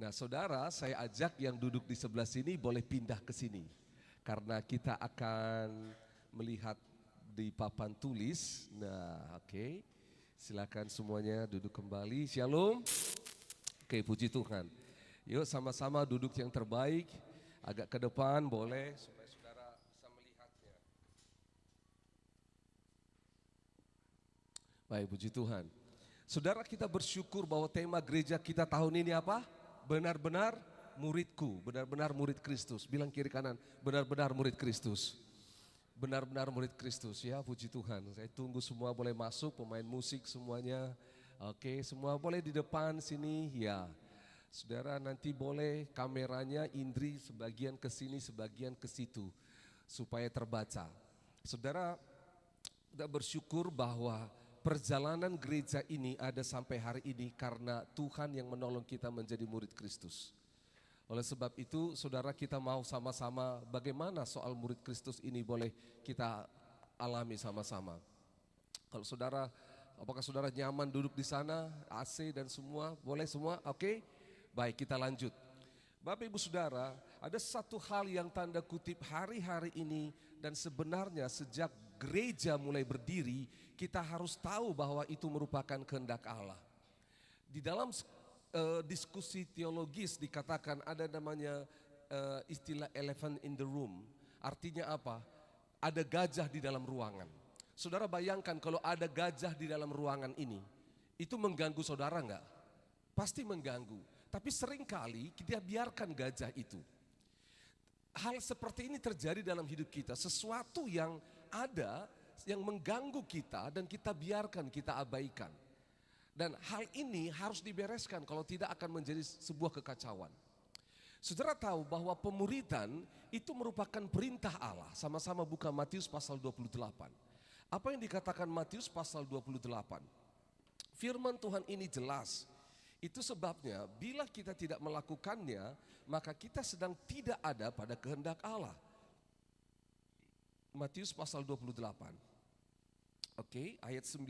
Nah saudara, saya ajak yang duduk di sebelah sini boleh pindah ke sini. Karena kita akan melihat di papan tulis. Nah oke, silakan semuanya duduk kembali. Shalom. Oke, puji Tuhan. Yuk sama-sama duduk yang terbaik. Agak ke depan boleh supaya saudara bisa melihatnya. Baik, puji Tuhan. Saudara, kita bersyukur bahwa tema gereja kita tahun ini apa? Benar-benar muridku, benar-benar murid Kristus. Bilang kiri kanan, benar-benar murid Kristus. Benar-benar murid Kristus, ya, puji Tuhan. Saya tunggu semua boleh masuk, pemain musik semuanya. Oke, semua boleh di depan sini, ya. Saudara, nanti boleh kameranya Indri sebagian ke sini, sebagian ke situ supaya terbaca. Saudara, kita bersyukur bahwa perjalanan gereja ini ada sampai hari ini karena Tuhan yang menolong kita menjadi murid Kristus. Oleh sebab itu, saudara, kita mau sama-sama bagaimana soal murid Kristus ini boleh kita alami sama-sama. Kalau saudara, apakah saudara nyaman duduk di sana, AC dan semua, boleh semua? Oke, baik, kita lanjut. Bapak Ibu Saudara, ada satu hal yang tanda kutip hari-hari ini dan sebenarnya sejak gereja mulai berdiri, kita harus tahu bahwa itu merupakan kehendak Allah. Di dalam diskusi teologis dikatakan ada namanya istilah elephant in the room. Artinya apa? Ada gajah di dalam ruangan. Saudara bayangkan kalau ada gajah di dalam ruangan ini, itu mengganggu saudara enggak? Pasti mengganggu. Tapi seringkali kita biarkan gajah itu. Hal seperti ini terjadi dalam hidup kita. Sesuatu yang ada yang mengganggu kita dan kita biarkan, kita abaikan. Dan hal ini harus dibereskan kalau tidak akan menjadi sebuah kekacauan. Saudara tahu bahwa pemuridan itu merupakan perintah Allah. Sama-sama buka Matius pasal 28. Apa yang dikatakan Matius pasal 28? Firman Tuhan ini jelas. Itu sebabnya bila kita tidak melakukannya, maka kita sedang tidak ada pada kehendak Allah. Matius pasal 28. Oke, ayat 19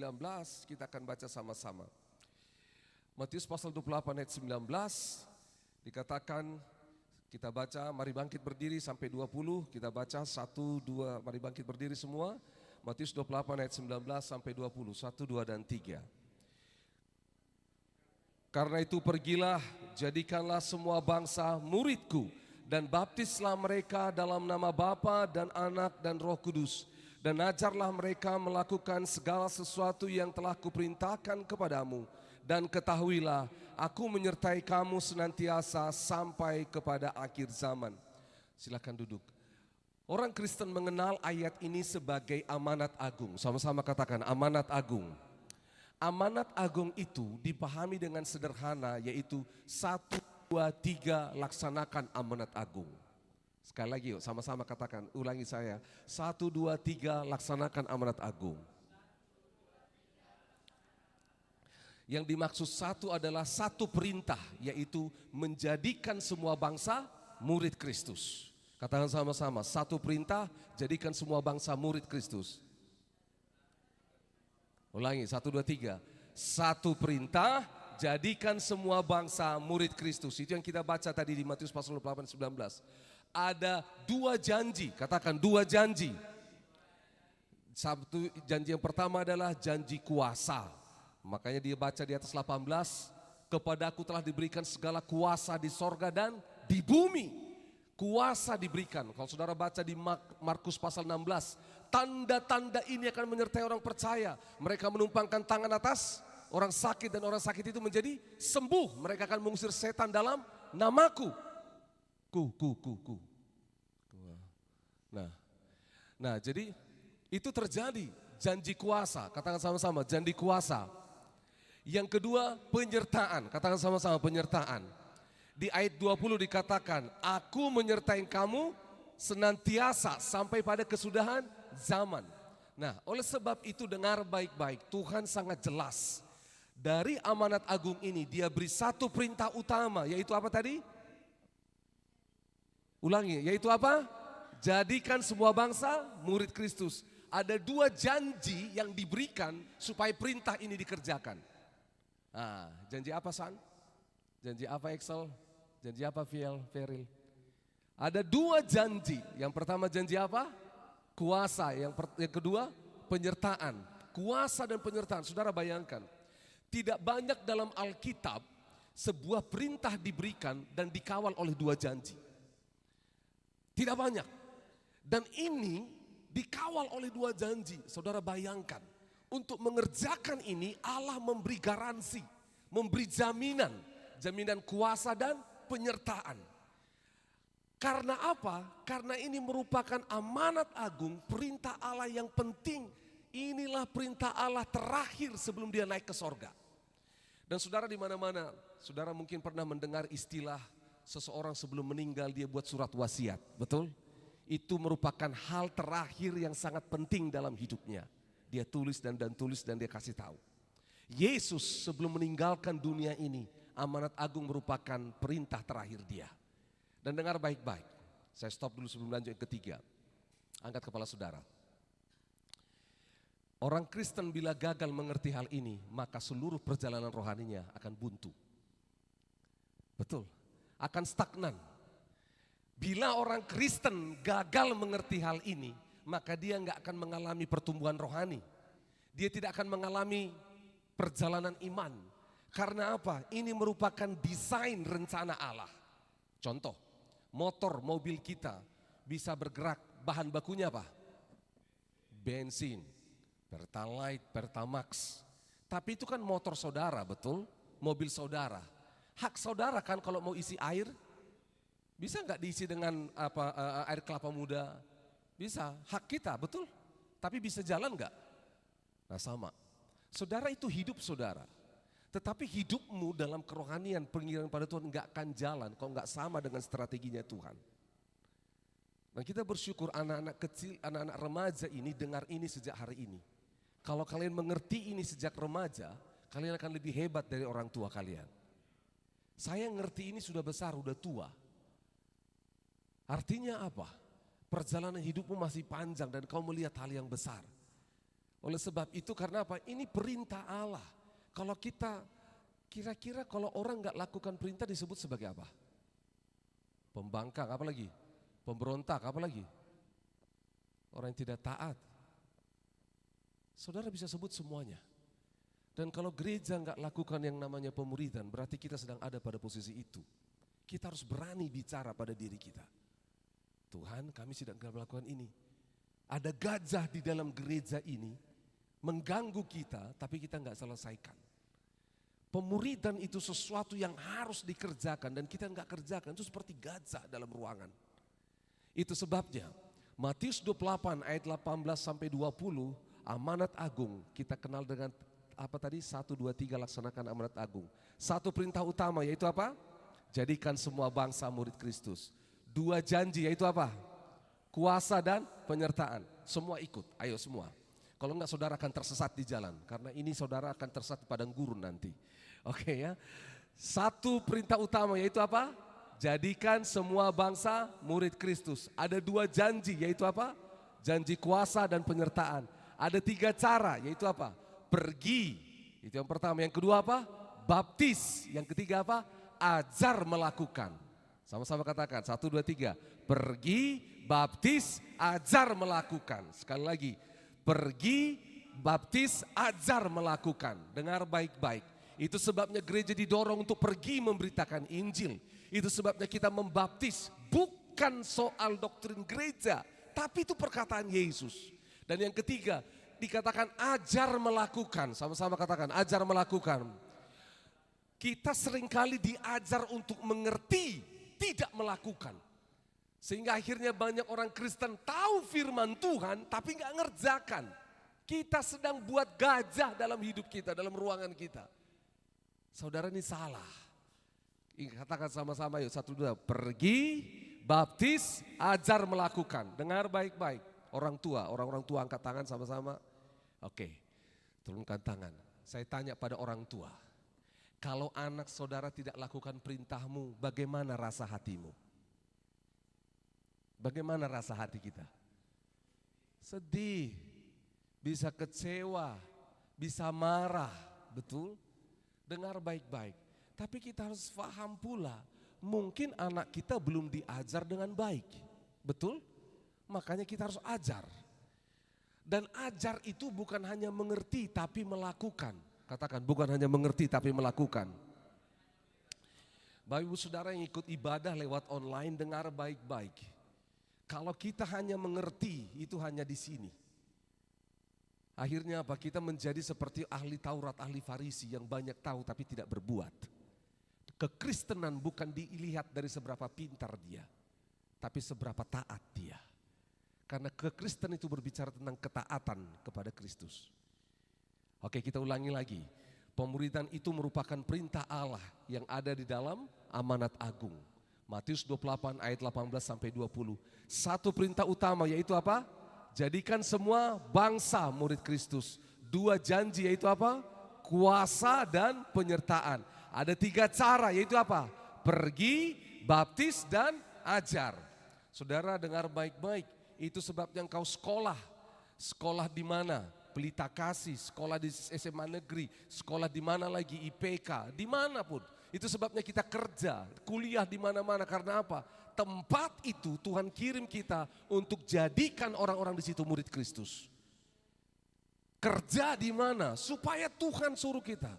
kita akan baca sama-sama. Matius pasal 28 ayat 19 dikatakan, kita baca, mari bangkit berdiri sampai 20, kita baca 1, 2, mari bangkit berdiri semua. Matius 28 ayat 19 sampai 20, 1, 2 dan 3. Karena itu pergilah, jadikanlah semua bangsa muridku dan baptislah mereka dalam nama Bapa dan Anak dan Roh Kudus. Dan ajarlah mereka melakukan segala sesuatu yang telah kuperintahkan kepadamu. Dan ketahuilah, aku menyertai kamu senantiasa sampai kepada akhir zaman. Silakan duduk. Orang Kristen mengenal ayat ini sebagai amanat agung. Sama-sama katakan amanat agung. Amanat agung itu dipahami dengan sederhana, yaitu 1, 2, 3 laksanakan amanat agung. Sekali lagi yuk, sama-sama katakan, ulangi saya. 1, 2, 3 laksanakan amanat agung. Yang dimaksud satu adalah satu perintah, yaitu menjadikan semua bangsa murid Kristus. Katakan sama-sama, satu perintah, jadikan semua bangsa murid Kristus. Ulangi, 1, 2, 3. Satu perintah, jadikan semua bangsa murid Kristus. Itu yang kita baca tadi di Matius pasal 28, 19. Ada 2 janji, katakan 2 janji. Satu janji yang pertama adalah janji kuasa. Makanya dia baca di atas 18, kepadaku telah diberikan segala kuasa di sorga dan di bumi. Kuasa diberikan. Kalau saudara baca di Markus pasal 16, tanda-tanda ini akan menyertai orang percaya. Mereka menumpangkan tangan atas orang sakit dan orang sakit itu menjadi sembuh. Mereka akan mengusir setan dalam namaku. Ku. Nah, jadi itu terjadi janji kuasa. Katakan sama-sama, janji kuasa. Yang kedua, penyertaan. Katakan sama-sama, penyertaan. Di ayat 20 dikatakan, aku menyertai kamu senantiasa sampai pada kesudahan zaman. Nah, oleh sebab itu dengar baik-baik, Tuhan sangat jelas. Dari amanat agung ini dia beri satu perintah utama, yaitu apa tadi? Ulangi, yaitu apa? Jadikan semua bangsa murid Kristus. Ada 2 janji yang diberikan supaya perintah ini dikerjakan. Nah, janji apa San? Janji apa Excel? Janji apa Feril? Ada 2 janji. Yang pertama janji apa? Kuasa. Yang kedua penyertaan. Kuasa dan penyertaan. Saudara bayangkan, tidak banyak dalam Alkitab sebuah perintah diberikan dan dikawal oleh 2 janji. Tidak banyak. Dan ini dikawal oleh 2 janji. Saudara bayangkan, untuk mengerjakan ini Allah memberi garansi, memberi jaminan. Jaminan kuasa dan penyertaan. Karena apa? Karena ini merupakan amanat agung, perintah Allah yang penting. Inilah perintah Allah terakhir sebelum dia naik ke sorga. Dan saudara di mana-mana, saudara mungkin pernah mendengar istilah seseorang sebelum meninggal dia buat surat wasiat, betul? Itu merupakan hal terakhir yang sangat penting dalam hidupnya. Dia tulis dan dia kasih tahu. Yesus sebelum meninggalkan dunia ini, amanat agung merupakan perintah terakhir dia. Dan dengar baik-baik, saya stop dulu sebelum lanjut yang ketiga. Angkat kepala saudara. Orang Kristen bila gagal mengerti hal ini, maka seluruh perjalanan rohaninya akan buntu. Betul, akan stagnan. Bila orang Kristen gagal mengerti hal ini, maka dia nggak akan mengalami pertumbuhan rohani. Dia tidak akan mengalami perjalanan iman. Karena apa? Ini merupakan desain rencana Allah. Contoh, motor, mobil kita bisa bergerak, bahan bakunya apa? Bensin, Pertalite, Pertamax. Tapi itu kan motor saudara, betul? Mobil saudara. Hak saudara kan kalau mau isi air, bisa nggak diisi dengan air kelapa muda? Bisa, hak kita, betul? Tapi bisa jalan nggak? Nah sama, saudara itu hidup saudara. Tetapi hidupmu dalam kerohanian, pengiringan pada Tuhan nggak akan jalan kalau nggak sama dengan strateginya Tuhan. Dan kita bersyukur anak-anak kecil, anak-anak remaja ini dengar ini sejak hari ini. Kalau kalian mengerti ini sejak remaja, kalian akan lebih hebat dari orang tua kalian. Saya ngerti ini sudah besar, sudah tua. Artinya apa? Perjalanan hidupmu masih panjang dan kau melihat hal yang besar. Oleh sebab itu karena apa? Ini perintah Allah. Kalau kita, kira-kira kalau orang nggak lakukan perintah disebut sebagai apa? Pembangkang, apa lagi? Pemberontak, apa lagi? Orang yang tidak taat. Saudara bisa sebut semuanya. Dan kalau gereja nggak lakukan yang namanya pemuridan, berarti kita sedang ada pada posisi itu. Kita harus berani bicara pada diri kita. Tuhan, kami sedang melakukan ini. Ada gajah di dalam gereja ini, mengganggu kita, tapi kita nggak selesaikan. Pemuridan itu sesuatu yang harus dikerjakan dan kita nggak kerjakan, itu seperti gajah dalam ruangan. Itu sebabnya Matius 28 ayat 18 sampai 20, amanat agung kita kenal dengan apa tadi? 1, 2, 3 laksanakan amanat agung. Satu perintah utama yaitu apa? Jadikan semua bangsa murid Kristus. 2 janji yaitu apa? Kuasa dan penyertaan. Semua ikut, ayo semua. Kalau enggak saudara akan tersesat di jalan. Karena ini saudara akan tersesat di padang gurun nanti. Oke ya. Satu perintah utama yaitu apa? Jadikan semua bangsa murid Kristus. Ada 2 janji yaitu apa? Janji kuasa dan penyertaan. Ada 3 cara yaitu apa? Pergi. Itu yang pertama. Yang kedua apa? Baptis. Yang ketiga apa? Ajar melakukan. Sama-sama katakan. 1, 2, 3. Pergi, baptis, ajar melakukan. Sekali lagi. Pergi, baptis, ajar melakukan. Dengar baik-baik. Itu sebabnya gereja didorong untuk pergi memberitakan Injil. Itu sebabnya kita membaptis. Bukan soal doktrin gereja, tapi itu perkataan Yesus. Dan yang ketiga, dikatakan ajar melakukan. Sama-sama katakan, ajar melakukan. Kita seringkali diajar untuk mengerti, tidak melakukan. Sehingga akhirnya banyak orang Kristen tahu firman Tuhan tapi nggak ngerjakan. Kita sedang buat gajah dalam hidup kita, dalam ruangan kita. Saudara ini salah. Katakan sama-sama yuk, 1, 2. Pergi, baptis, ajar melakukan. Dengar baik-baik. Orang tua, orang-orang tua angkat tangan sama-sama. Oke, turunkan tangan. Saya tanya pada orang tua. Kalau anak saudara tidak lakukan perintahmu, bagaimana rasa hatimu? Bagaimana rasa hati kita? Sedih, bisa kecewa, bisa marah, betul? Dengar baik-baik. Tapi kita harus paham pula Mungkin anak kita belum diajar dengan baik. Betul? Makanya kita harus ajar. Dan ajar itu bukan hanya mengerti tapi melakukan. Katakan, bukan hanya mengerti tapi melakukan. Bapak Ibu Saudara yang ikut ibadah lewat online, dengar baik-baik. Kalau kita hanya mengerti, itu hanya di sini. Akhirnya apa? Kita menjadi seperti ahli Taurat, ahli Farisi yang banyak tahu tapi tidak berbuat. Kekristenan bukan dilihat dari seberapa pintar dia, tapi seberapa taat dia. Karena kekristenan itu berbicara tentang ketaatan kepada Kristus. Oke, kita ulangi lagi. Pemuridan itu merupakan perintah Allah yang ada di dalam amanat agung. Matius 28 ayat 18 sampai 20. Satu perintah utama yaitu apa? Jadikan semua bangsa murid Kristus. Dua janji yaitu apa? Kuasa dan penyertaan. Ada tiga cara yaitu apa? Pergi, baptis dan ajar. Saudara dengar baik-baik. Itu sebabnya engkau sekolah. Sekolah di mana? Pelita Kasih, sekolah di SMA negeri, sekolah di mana lagi, IPK, dimanapun. Itu sebabnya kita kerja, kuliah di mana-mana. Karena apa? Tempat itu Tuhan kirim kita untuk jadikan orang-orang di situ murid Kristus. Kerja di mana? Supaya Tuhan suruh kita.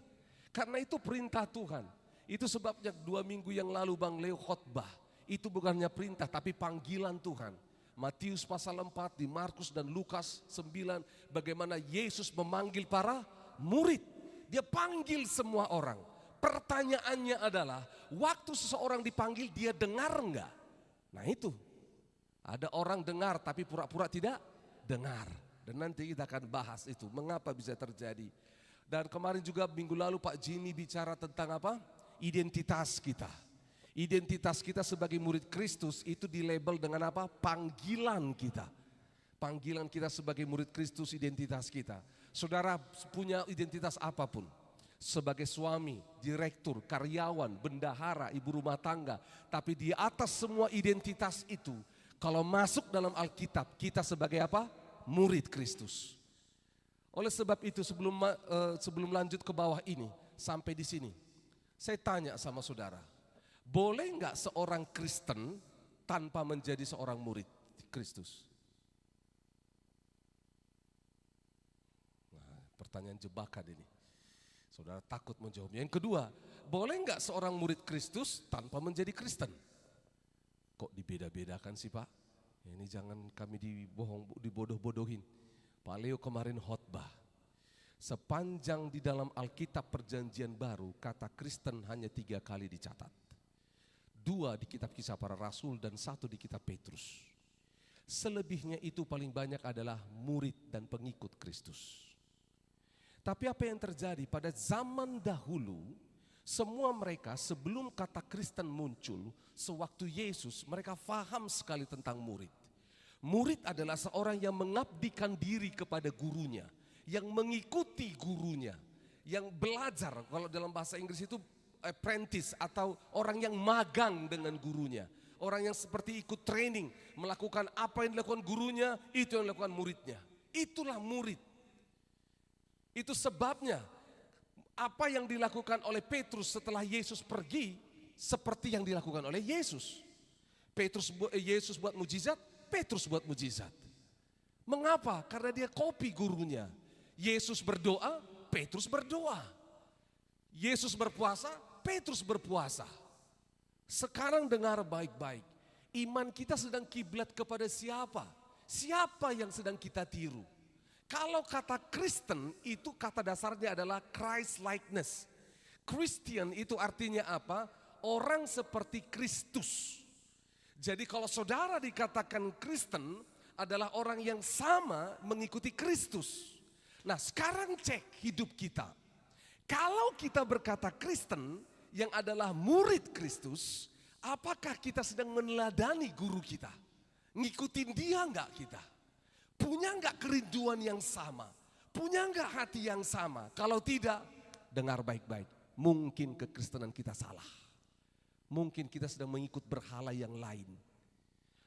Karena itu perintah Tuhan. Itu sebabnya 2 minggu yang lalu Bang Leo khotbah. Itu bukannya perintah tapi panggilan Tuhan. Matius pasal 4, di Markus dan Lukas 9, bagaimana Yesus memanggil para murid. Dia panggil semua orang. Pertanyaannya adalah, waktu seseorang dipanggil dia dengar enggak? Nah itu, ada orang dengar tapi pura-pura tidak dengar. Dan nanti kita akan bahas itu, mengapa bisa terjadi. Dan kemarin juga minggu lalu Pak Jimmy bicara tentang apa? Identitas kita. Identitas kita sebagai murid Kristus itu dilabel dengan apa? Panggilan kita. Panggilan kita sebagai murid Kristus, identitas kita. Saudara punya identitas apapun. Sebagai suami, direktur, karyawan, bendahara, ibu rumah tangga. Tapi di atas semua identitas itu, kalau masuk dalam Alkitab, kita sebagai apa? Murid Kristus. Oleh sebab itu sebelum lanjut ke bawah ini, sampai di sini. Saya tanya sama saudara. Boleh enggak seorang Kristen tanpa menjadi seorang murid Kristus? Nah, pertanyaan jebakan ini. Saudara takut menjawabnya. Yang kedua, boleh enggak seorang murid Kristus tanpa menjadi Kristen? Kok dibeda-bedakan sih Pak? Ini jangan kami dibodoh-bodohin. Pak Leo kemarin khotbah. Sepanjang di dalam Alkitab Perjanjian Baru, kata Kristen hanya 3 kali dicatat. 2 di kitab Kisah Para Rasul dan 1 di kitab Petrus. Selebihnya itu paling banyak adalah murid dan pengikut Kristus. Tapi apa yang terjadi pada zaman dahulu, semua mereka sebelum kata Kristen muncul, sewaktu Yesus mereka faham sekali tentang murid. Murid adalah seorang yang mengabdikan diri kepada gurunya, yang mengikuti gurunya, yang belajar. Kalau dalam bahasa Inggris itu apprentice atau orang yang magang dengan gurunya. Orang yang seperti ikut training, melakukan apa yang dilakukan gurunya, itu yang dilakukan muridnya. Itulah murid. Itu sebabnya apa yang dilakukan oleh Petrus setelah Yesus pergi, seperti yang dilakukan oleh Yesus. Yesus buat mujizat, Petrus buat mujizat. Mengapa? Karena dia copy gurunya. Yesus berdoa, Petrus berdoa. Yesus berpuasa, Petrus berpuasa. Sekarang dengar baik-baik. Iman kita sedang kiblat kepada siapa? Siapa yang sedang kita tiru? Kalau kata Kristen itu kata dasarnya adalah Christ likeness. Christian itu artinya apa? Orang seperti Kristus. Jadi kalau saudara dikatakan Kristen adalah orang yang sama mengikuti Kristus. Nah sekarang cek hidup kita. Kalau kita berkata Kristen yang adalah murid Kristus, apakah kita sedang meneladani guru kita? Ngikutin dia enggak kita? Punya enggak kerinduan yang sama? Punya enggak hati yang sama? Kalau tidak, dengar baik-baik. Mungkin kekristenan kita salah. Mungkin kita sedang mengikut berhala yang lain.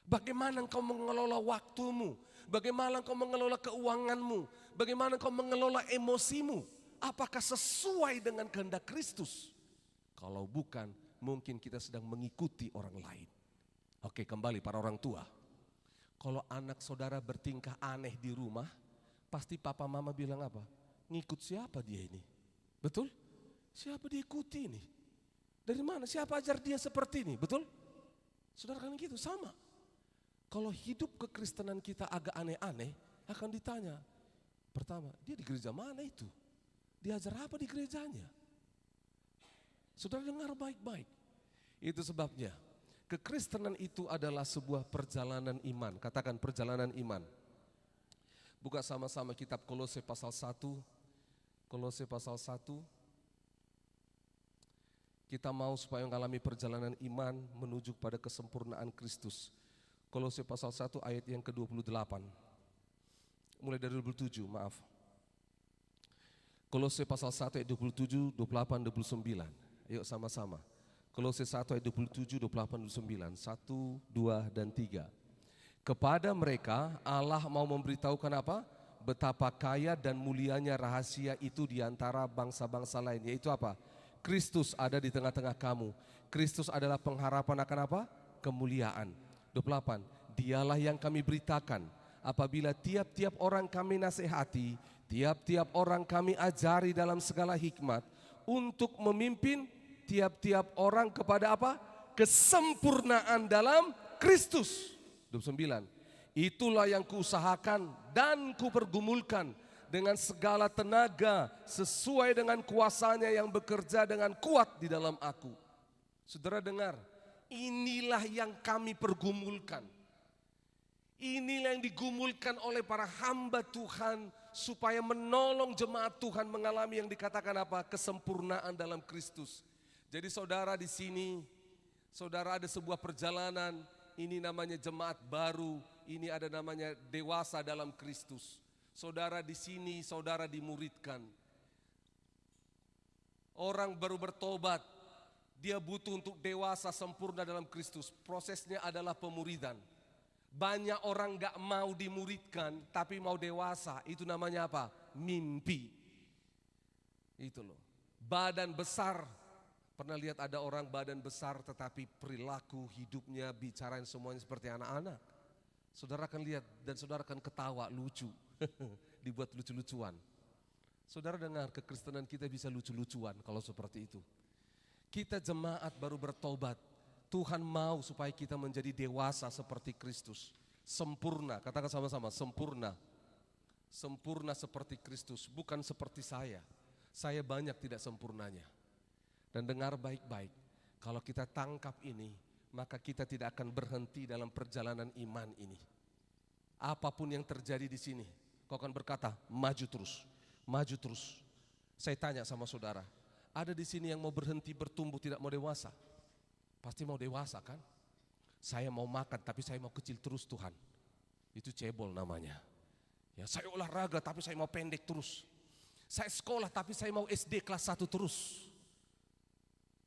Bagaimana engkau mengelola waktumu? Bagaimana engkau mengelola keuanganmu? Bagaimana engkau mengelola emosimu? Apakah sesuai dengan kehendak Kristus? Kalau bukan, mungkin kita sedang mengikuti orang lain. Oke, kembali para orang tua. Kalau anak saudara bertingkah aneh di rumah, pasti papa mama bilang apa? Ngikut siapa dia ini? Betul? Siapa diikuti ini? Dari mana? Siapa ajar dia seperti ini? Betul? Saudara kan gitu, sama. Kalau hidup kekristenan kita agak aneh-aneh, akan ditanya. Pertama, dia di gereja mana itu? Diajar apa di gerejanya? Saudara dengar baik-baik. Itu sebabnya, kekristenan itu adalah sebuah perjalanan iman. Katakan perjalanan iman. Buka sama-sama kitab Kolose pasal 1. Kolose pasal 1. Kita mau supaya mengalami perjalanan iman menuju pada kesempurnaan Kristus. Kolose pasal 1 ayat yang ke-28. Mulai dari 27, maaf. Kolose pasal 1 ayat 27, 28, 29. Ayo sama-sama. Kolose 1 ayat 27, 28, 29. 1, 2, dan 3. Kepada mereka Allah mau memberitahukan apa? Betapa kaya dan mulianya rahasia itu di antara bangsa-bangsa lain. Yaitu apa? Kristus ada di tengah-tengah kamu. Kristus adalah pengharapan akan apa? Kemuliaan. 28. Dialah yang kami beritakan apabila tiap-tiap orang kami nasihati, tiap-tiap orang kami ajari dalam segala hikmat untuk memimpin tiap-tiap orang kepada apa? Kesempurnaan dalam Kristus. 29. Itulah yang kuusahakan dan kupergumulkan dengan segala tenaga sesuai dengan kuasanya yang bekerja dengan kuat di dalam aku. Saudara dengar, inilah yang kami pergumulkan. Inilah yang digumulkan oleh para hamba Tuhan supaya menolong jemaat Tuhan mengalami yang dikatakan apa? Kesempurnaan dalam Kristus. Jadi saudara di sini, saudara ada sebuah perjalanan, ini namanya jemaat baru, ini ada namanya dewasa dalam Kristus. Saudara di sini, saudara dimuridkan. Orang baru bertobat, dia butuh untuk dewasa sempurna dalam Kristus. Prosesnya adalah pemuridan. Banyak orang gak mau dimuridkan, tapi mau dewasa. Itu namanya apa? Mimpi. Itu loh. Badan besar. Pernah lihat ada orang badan besar tetapi perilaku hidupnya, bicaranya semuanya seperti anak-anak. Saudara akan lihat dan saudara akan ketawa, lucu. Dibuat lucu-lucuan. Saudara dengar, kekristenan kita bisa lucu-lucuan kalau seperti itu. Kita jemaat baru bertobat. Tuhan mau supaya kita menjadi dewasa seperti Kristus. Sempurna, katakan sama-sama, sempurna. Sempurna seperti Kristus, bukan seperti saya. Saya banyak tidak sempurnanya. Dan dengar baik-baik, kalau kita tangkap ini, maka kita tidak akan berhenti dalam perjalanan iman ini. Apapun yang terjadi di sini, kau akan berkata, maju terus, maju terus. Saya tanya sama saudara, ada di sini yang mau berhenti bertumbuh tidak mau dewasa? Pasti mau dewasa kan? Saya mau makan tapi saya mau kecil terus Tuhan. Itu cebol namanya. Ya, saya olahraga tapi saya mau pendek terus. Saya sekolah tapi saya mau SD kelas 1 terus.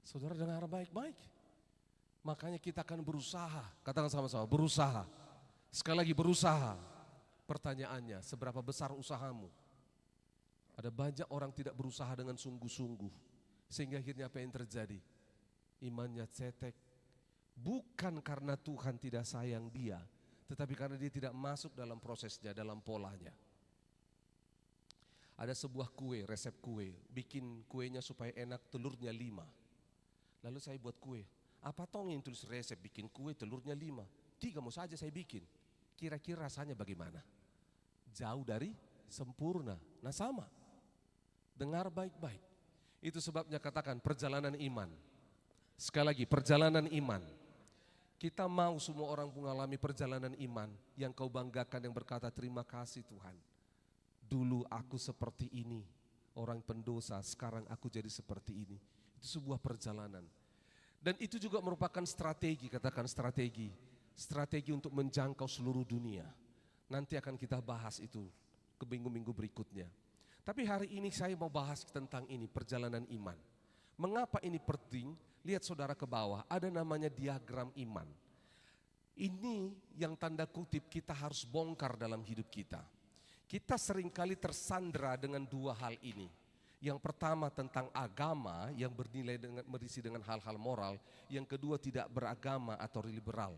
Saudara dengar baik-baik. Makanya kita akan berusaha, katakan sama-sama, berusaha. Sekali lagi berusaha. Pertanyaannya, seberapa besar usahamu? Ada banyak orang tidak berusaha dengan sungguh-sungguh. Sehingga akhirnya apa yang terjadi? Imannya cetek. Bukan karena Tuhan tidak sayang dia, tetapi karena dia tidak masuk dalam prosesnya, dalam polanya. Ada sebuah kue, resep kue. Bikin kuenya supaya enak, telurnya 5. Lalu saya buat kue. Apa tong yang tulis resep bikin kue telurnya 5? 3 mau saja saya bikin. Kira-kira rasanya bagaimana? Jauh dari sempurna. Nah sama. Dengar baik-baik. Itu sebabnya katakan perjalanan iman. Sekali lagi perjalanan iman. Kita mau semua orang mengalami perjalanan iman yang kau banggakan, yang berkata terima kasih Tuhan. Dulu aku seperti ini, orang pendosa, sekarang aku jadi seperti ini. Itu sebuah perjalanan. Dan itu juga merupakan strategi, katakan strategi. Strategi untuk menjangkau seluruh dunia. Nanti akan kita bahas itu ke minggu-minggu berikutnya. Tapi hari ini saya mau bahas tentang ini, perjalanan iman. Mengapa ini penting? Lihat saudara ke bawah, ada namanya diagram iman. Ini yang tanda kutip kita harus bongkar dalam hidup kita. Kita seringkali tersandera dengan 2 hal ini. Yang pertama tentang agama yang bernilai berisi dengan hal-hal moral. Yang kedua tidak beragama atau liberal.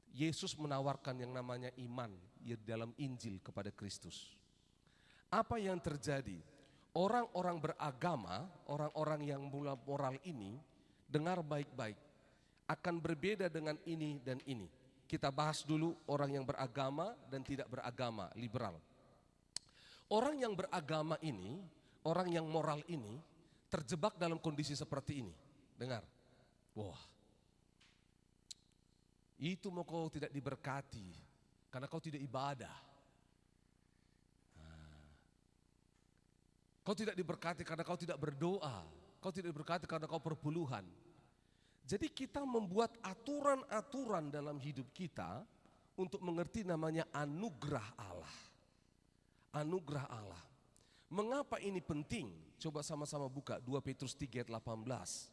Yesus menawarkan yang namanya iman ya dalam Injil kepada Kristus. Apa yang terjadi? Orang-orang beragama, orang-orang yang moral ini, dengar baik-baik, akan berbeda dengan ini dan ini. Kita bahas dulu orang yang beragama dan tidak beragama, liberal. Orang yang beragama ini, orang yang moral ini, terjebak dalam kondisi seperti ini. Dengar, wah, itu mau kau tidak diberkati, karena kau tidak ibadah. Kau tidak diberkati karena kau tidak berdoa. Kau tidak diberkati karena kau perpuluhan. Jadi kita membuat aturan-aturan dalam hidup kita untuk mengerti namanya anugerah Allah. Anugerah Allah. Mengapa ini penting? Coba sama-sama buka 2 Petrus 3 ayat 18.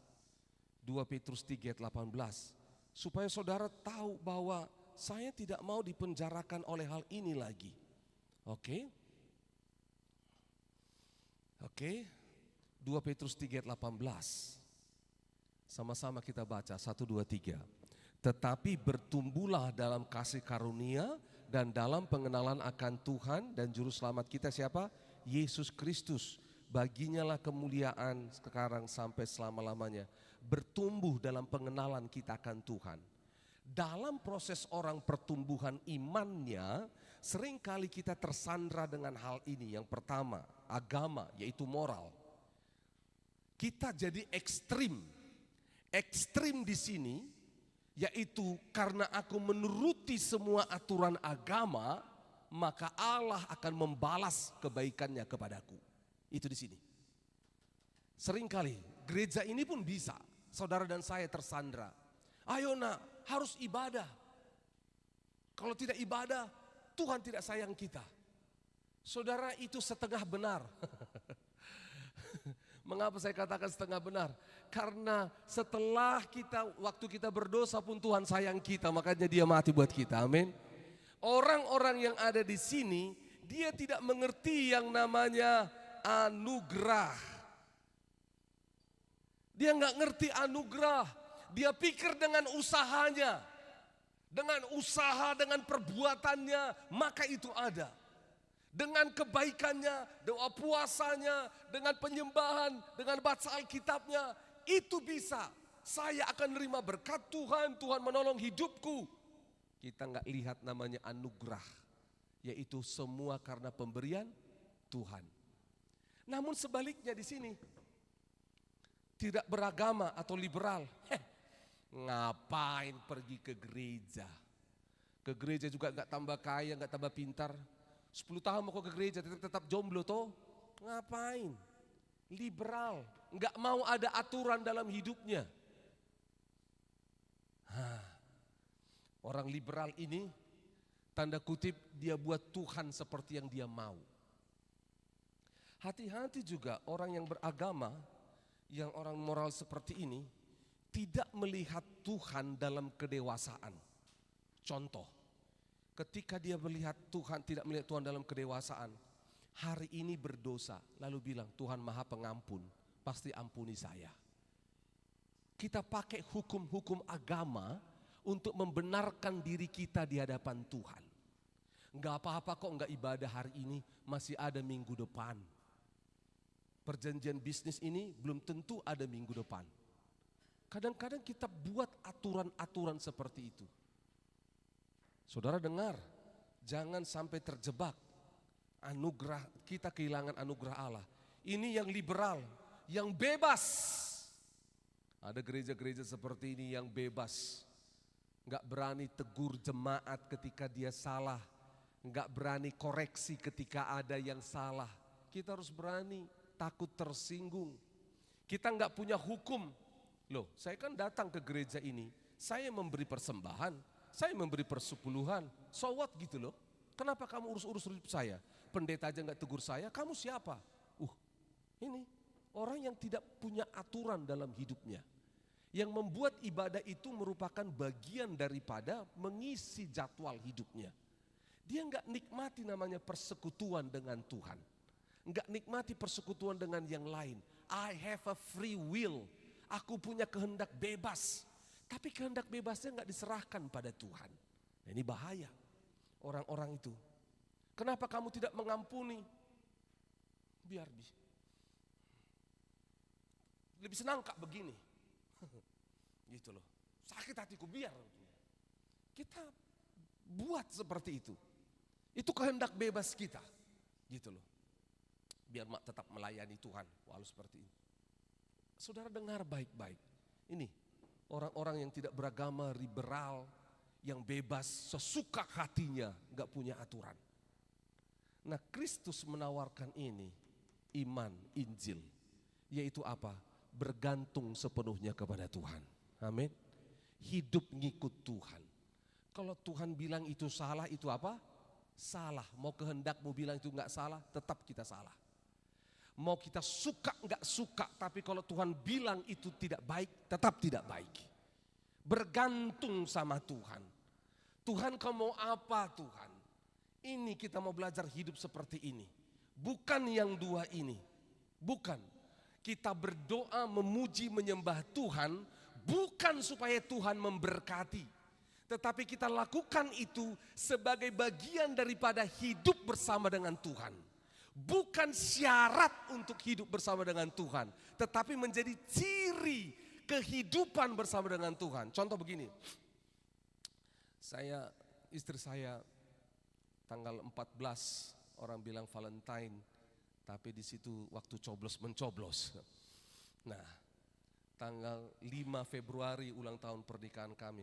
2 Petrus 3 ayat 18. Supaya saudara tahu bahwa saya tidak mau dipenjarakan oleh hal ini lagi. Oke? 2 Petrus 3 ayat 18. Sama-sama kita baca 1, 2, 3. Tetapi bertumbuhlah dalam kasih karunia dan dalam pengenalan akan Tuhan dan juru selamat kita siapa? Yesus Kristus. Baginya lah kemuliaan sekarang sampai selama-lamanya. Bertumbuh dalam pengenalan kita akan Tuhan. Dalam proses orang pertumbuhan imannya, seringkali kita tersandra dengan hal ini. Yang pertama, agama, yaitu moral. Kita jadi ekstrim. Ekstrim di sini, yaitu karena aku menuruti semua aturan agama, maka Allah akan membalas kebaikannya kepadaku. Itu di sini. Seringkali gereja ini pun bisa, saudara dan saya tersandra. Ayo nak, harus ibadah. Kalau tidak ibadah, Tuhan tidak sayang kita. Saudara, itu setengah benar. Mengapa saya katakan setengah benar? Karena setelah waktu kita berdosa pun Tuhan sayang kita, makanya dia mati buat kita, amin. Orang-orang yang ada di sini, dia tidak mengerti yang namanya anugerah. Dia nggak ngerti anugerah. Dia pikir dengan usahanya, dengan usaha, dengan perbuatannya, maka itu ada. Dengan kebaikannya, doa puasanya, dengan penyembahan, dengan baca Alkitabnya, itu bisa. Saya akan menerima berkat Tuhan, Tuhan menolong hidupku. Kita nggak lihat namanya anugerah, yaitu semua karena pemberian Tuhan. Namun sebaliknya di sini, tidak beragama atau liberal. Ngapain pergi ke gereja? Ke gereja juga gak tambah kaya, gak tambah pintar. 10 tahun mau ke gereja tetap jomblo toh. Ngapain? Liberal, gak mau ada aturan dalam hidupnya. Orang liberal ini, tanda kutip, dia buat Tuhan seperti yang dia mau. Hati-hati juga orang yang beragama, yang orang moral seperti ini, tidak melihat Tuhan dalam kedewasaan. Contoh, ketika dia melihat Tuhan, tidak melihat Tuhan dalam kedewasaan, hari ini berdosa, lalu bilang Tuhan Maha Pengampun, pasti ampuni saya. Kita pakai hukum-hukum agama untuk membenarkan diri kita di hadapan Tuhan. Enggak apa-apa kok enggak ibadah hari ini, masih ada minggu depan. Perjanjian bisnis ini belum tentu ada minggu depan. Kadang-kadang kita buat aturan-aturan seperti itu. Saudara dengar, jangan sampai terjebak. Anugerah, kita kehilangan anugerah Allah. Ini yang liberal, yang bebas. Ada gereja-gereja seperti ini yang bebas. Enggak berani tegur jemaat ketika dia salah. Enggak berani koreksi ketika ada yang salah. Kita harus berani, takut tersinggung. Kita enggak punya hukum. Loh, saya kan datang ke gereja ini, saya memberi persembahan, saya memberi persepuluhan, so what gitu loh. Kenapa kamu urus-urus hidup saya? Pendeta aja gak tegur saya, kamu siapa? Ini orang yang tidak punya aturan dalam hidupnya. Yang membuat ibadah itu merupakan bagian daripada mengisi jadwal hidupnya. Dia gak nikmati namanya persekutuan dengan Tuhan. Enggak nikmati persekutuan dengan yang lain. I have a free will. Aku punya kehendak bebas. Tapi kehendak bebasnya enggak diserahkan pada Tuhan. Nah, ini bahaya orang-orang itu. Kenapa kamu tidak mengampuni? Biar lebih senang kak begini. Gitu loh. Sakit hatiku biar. Kita buat seperti itu. Itu kehendak bebas kita. Gitu loh. Biar tetap melayani Tuhan walau seperti ini. Saudara dengar baik-baik. Ini orang-orang yang tidak beragama, liberal, yang bebas, sesuka hatinya, gak punya aturan. Nah, Kristus menawarkan ini, iman, Injil. Yaitu apa? Bergantung sepenuhnya kepada Tuhan. Amin. Hidup ngikut Tuhan. Kalau Tuhan bilang itu salah, itu apa? Salah. Mau kehendakmu bilang itu gak salah, tetap kita salah. Mau kita suka nggak suka, tapi kalau Tuhan bilang itu tidak baik, tetap tidak baik. Bergantung sama Tuhan. Tuhan kau mau apa Tuhan? Ini kita mau belajar hidup seperti ini. Bukan yang dua ini. Bukan. Kita berdoa, memuji, menyembah Tuhan, bukan supaya Tuhan memberkati. Tetapi kita lakukan itu sebagai bagian daripada hidup bersama dengan Tuhan. Bukan syarat untuk hidup bersama dengan Tuhan, tetapi menjadi ciri kehidupan bersama dengan Tuhan. Contoh begini, istri saya tanggal 14, orang bilang Valentine, tapi di situ waktu coblos mencoblos. Nah, tanggal 5 Februari ulang tahun pernikahan kami.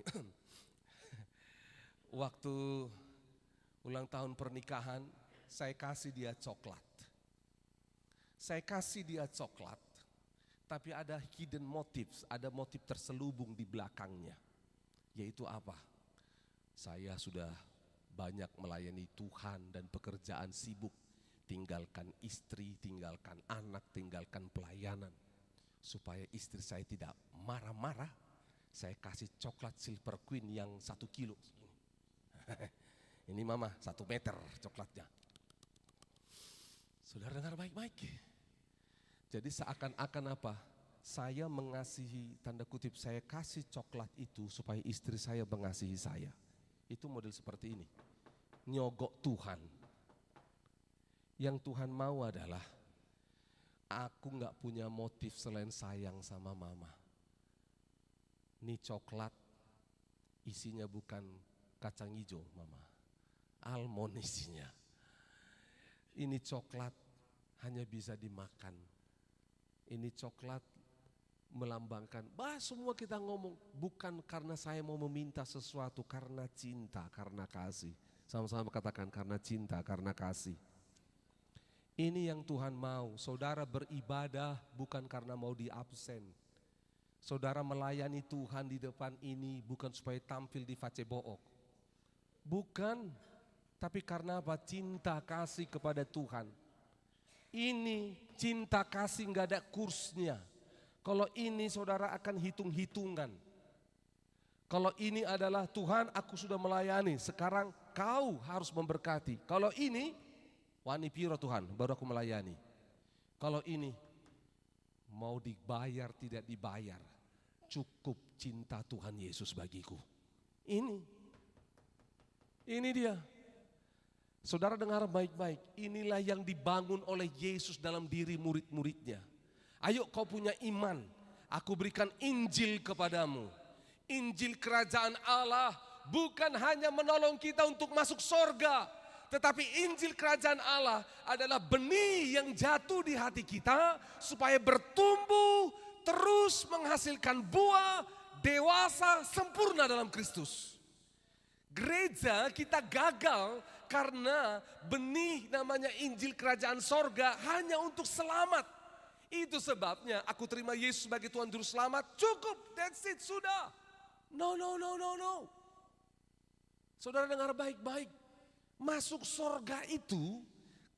Waktu ulang tahun pernikahan, saya kasih dia coklat. Saya kasih dia coklat, tapi ada hidden motives, ada motif terselubung di belakangnya. Yaitu apa? Saya sudah banyak melayani Tuhan dan pekerjaan sibuk. Tinggalkan istri, tinggalkan anak, tinggalkan pelayanan. Supaya istri saya tidak marah-marah, saya kasih coklat Silver Queen yang 1 kilo. Ini mama 1 meter coklatnya. Saudara dengar baik-baik. Jadi seakan-akan apa? Saya mengasihi, tanda kutip saya kasih coklat itu supaya istri saya mengasihi saya. Itu model seperti ini. Nyogok Tuhan. Yang Tuhan mau adalah aku gak punya motif selain sayang sama mama. Ini coklat isinya bukan kacang hijau mama. Almond isinya. Ini coklat hanya bisa dimakan. Ini coklat melambangkan, semua kita ngomong bukan karena saya mau meminta sesuatu, karena cinta, karena kasih. Sama-sama katakan karena cinta, karena kasih. Ini yang Tuhan mau, saudara beribadah bukan karena mau diabsen. Saudara melayani Tuhan di depan ini bukan supaya tampil di Facebook. Bukan, tapi karena apa? Cinta kasih kepada Tuhan. Ini cinta kasih gak ada kursnya. Kalau ini saudara akan hitung-hitungan. Kalau ini adalah Tuhan aku sudah melayani, sekarang kau harus memberkati. Kalau ini, wani piro Tuhan baru aku melayani. Kalau ini, mau dibayar tidak dibayar, cukup cinta Tuhan Yesus bagiku. Ini dia. Saudara dengar baik-baik, inilah yang dibangun oleh Yesus dalam diri murid-muridnya. Ayo kau punya iman, aku berikan Injil kepadamu. Injil kerajaan Allah bukan hanya menolong kita untuk masuk sorga, tetapi Injil kerajaan Allah adalah benih yang jatuh di hati kita supaya bertumbuh, terus menghasilkan buah, dewasa, sempurna dalam Kristus. Gereja kita gagal karena benih namanya Injil kerajaan sorga hanya untuk selamat. Itu sebabnya aku terima Yesus sebagai Tuhan Juru Selamat, cukup, that's it, sudah. No. Saudara dengar baik-baik, masuk sorga itu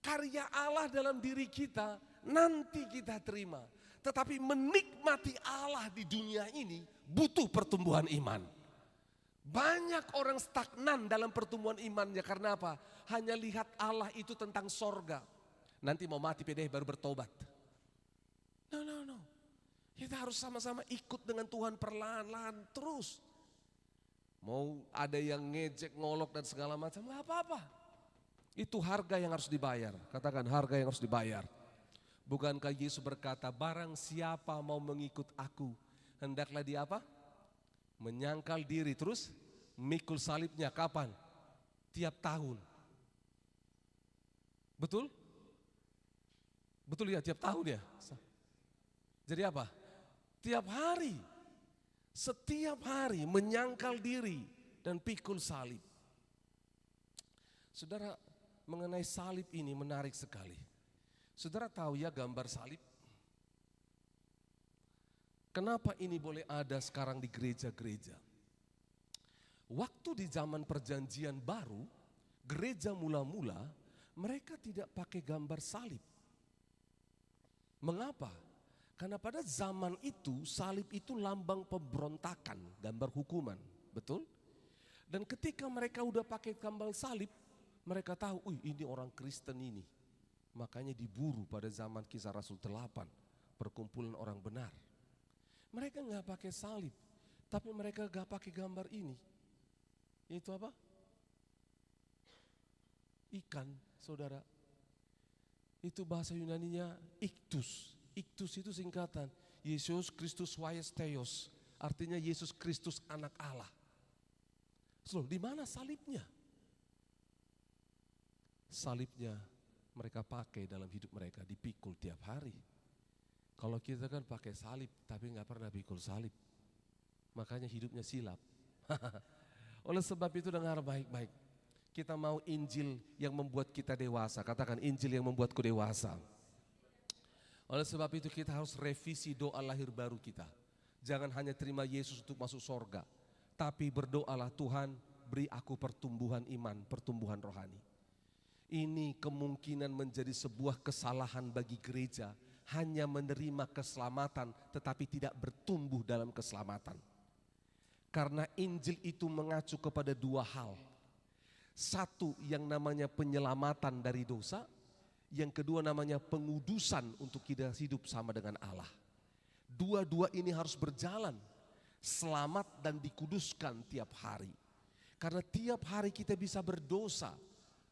karya Allah dalam diri kita, nanti kita terima. Tetapi menikmati Allah di dunia ini butuh pertumbuhan iman. Banyak orang stagnan dalam pertumbuhan imannya karena apa? Hanya lihat Allah itu tentang sorga. nanti mau mati PDH baru bertobat. No, no, no. Kita harus sama-sama ikut dengan Tuhan perlahan-lahan terus. Mau ada yang ngejek, ngolok dan segala macam, gak apa-apa. Itu harga yang harus dibayar. Katakan harga yang harus dibayar. Bukankah Yesus berkata, barang siapa mau mengikut aku, hendaklah dia apa? Menyangkal diri, terus mikul salibnya kapan? Tiap tahun. Betul? Betul ya, tiap tahun ya? Jadi apa? Tiap hari. Setiap hari menyangkal diri dan pikul salib. Saudara, mengenai salib ini menarik sekali. Saudara tahu ya gambar salib? Kenapa ini boleh ada sekarang di gereja-gereja? Waktu di zaman perjanjian baru, gereja mula-mula mereka tidak pakai gambar salib. Mengapa? Karena pada zaman itu salib itu lambang pemberontakan, gambar hukuman, betul? Dan ketika mereka udah pakai gambar salib, mereka tahu, ini orang Kristen ini. Makanya diburu pada zaman Kisah Rasul 8, perkumpulan orang benar. Mereka nggak pakai salib, tapi mereka nggak pakai gambar ini. Itu apa? Ikan, saudara. Itu bahasa Yunaninya iktus. Iktus itu singkatan Yesus Kristus Huios Theos, artinya Yesus Kristus anak Allah. So, di mana salibnya? Salibnya mereka pakai dalam hidup mereka, dipikul tiap hari. Kalau kita kan pakai salib tapi nggak pernah pikul salib, makanya hidupnya silap. Oleh sebab itu dengar baik-baik, kita mau Injil yang membuat kita dewasa. Katakan Injil yang membuatku dewasa. Oleh sebab itu kita harus revisi doa lahir baru kita. Jangan hanya terima Yesus untuk masuk sorga, tapi berdoalah, Tuhan beri aku pertumbuhan iman, pertumbuhan rohani. Ini kemungkinan menjadi sebuah kesalahan bagi gereja, hanya menerima keselamatan tetapi tidak bertumbuh dalam keselamatan. Karena Injil itu mengacu kepada dua hal. Satu yang namanya penyelamatan dari dosa, yang kedua namanya pengudusan untuk kita hidup sama dengan Allah. Dua-dua ini harus berjalan, selamat dan dikuduskan tiap hari. Karena tiap hari kita bisa berdosa,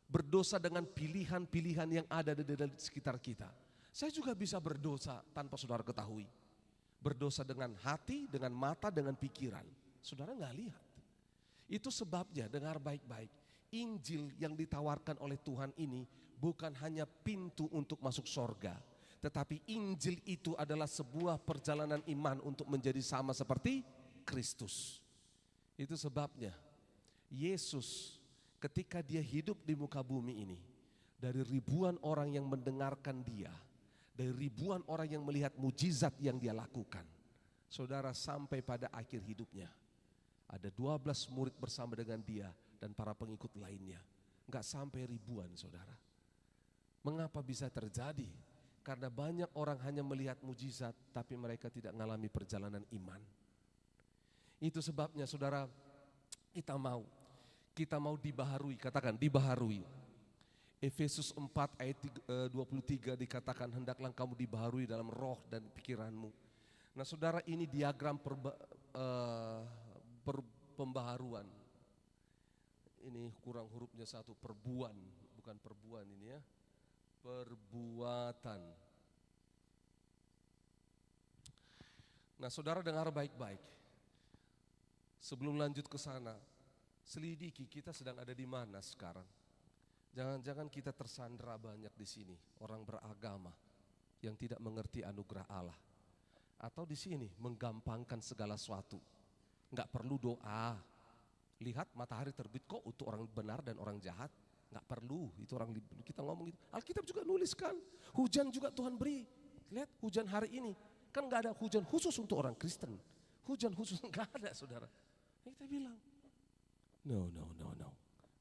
berdosa dengan pilihan-pilihan yang ada di sekitar kita. Saya juga bisa berdosa tanpa saudara ketahui. Berdosa dengan hati, dengan mata, dengan pikiran. Saudara nggak lihat. Itu sebabnya dengar baik-baik. Injil yang ditawarkan oleh Tuhan ini bukan hanya pintu untuk masuk sorga, tetapi Injil itu adalah sebuah perjalanan iman untuk menjadi sama seperti Kristus. Itu sebabnya Yesus ketika dia hidup di muka bumi ini, dari ribuan orang yang mendengarkan dia, dari ribuan orang yang melihat mujizat yang dia lakukan, saudara, sampai pada akhir hidupnya ada 12 murid bersama dengan dia dan para pengikut lainnya. Enggak sampai ribuan, saudara. Mengapa bisa terjadi? Karena banyak orang hanya melihat mujizat tapi mereka tidak mengalami perjalanan iman. Itu sebabnya saudara, kita mau dibaharui. Katakan dibaharui. Efesus 4 ayat 23 dikatakan, hendaklah kamu dibaharui dalam roh dan pikiranmu. Nah saudara, ini diagram pembaharuan. Ini kurang hurufnya satu, perbuan, bukan perbuan ini ya. Perbuatan. Nah saudara dengar baik-baik. Sebelum lanjut ke sana, selidiki kita sedang ada di mana sekarang. Jangan-jangan kita tersandera banyak di sini, orang beragama yang tidak mengerti anugerah Allah. Atau di sini menggampangkan segala sesuatu. Enggak perlu doa. Lihat matahari terbit kok untuk orang benar dan orang jahat. Enggak perlu, itu orang kita ngomong gitu. Alkitab juga nuliskan, hujan juga Tuhan beri. Lihat hujan hari ini, kan enggak ada hujan khusus untuk orang Kristen. Hujan khusus enggak ada, saudara. Kita bilang, no.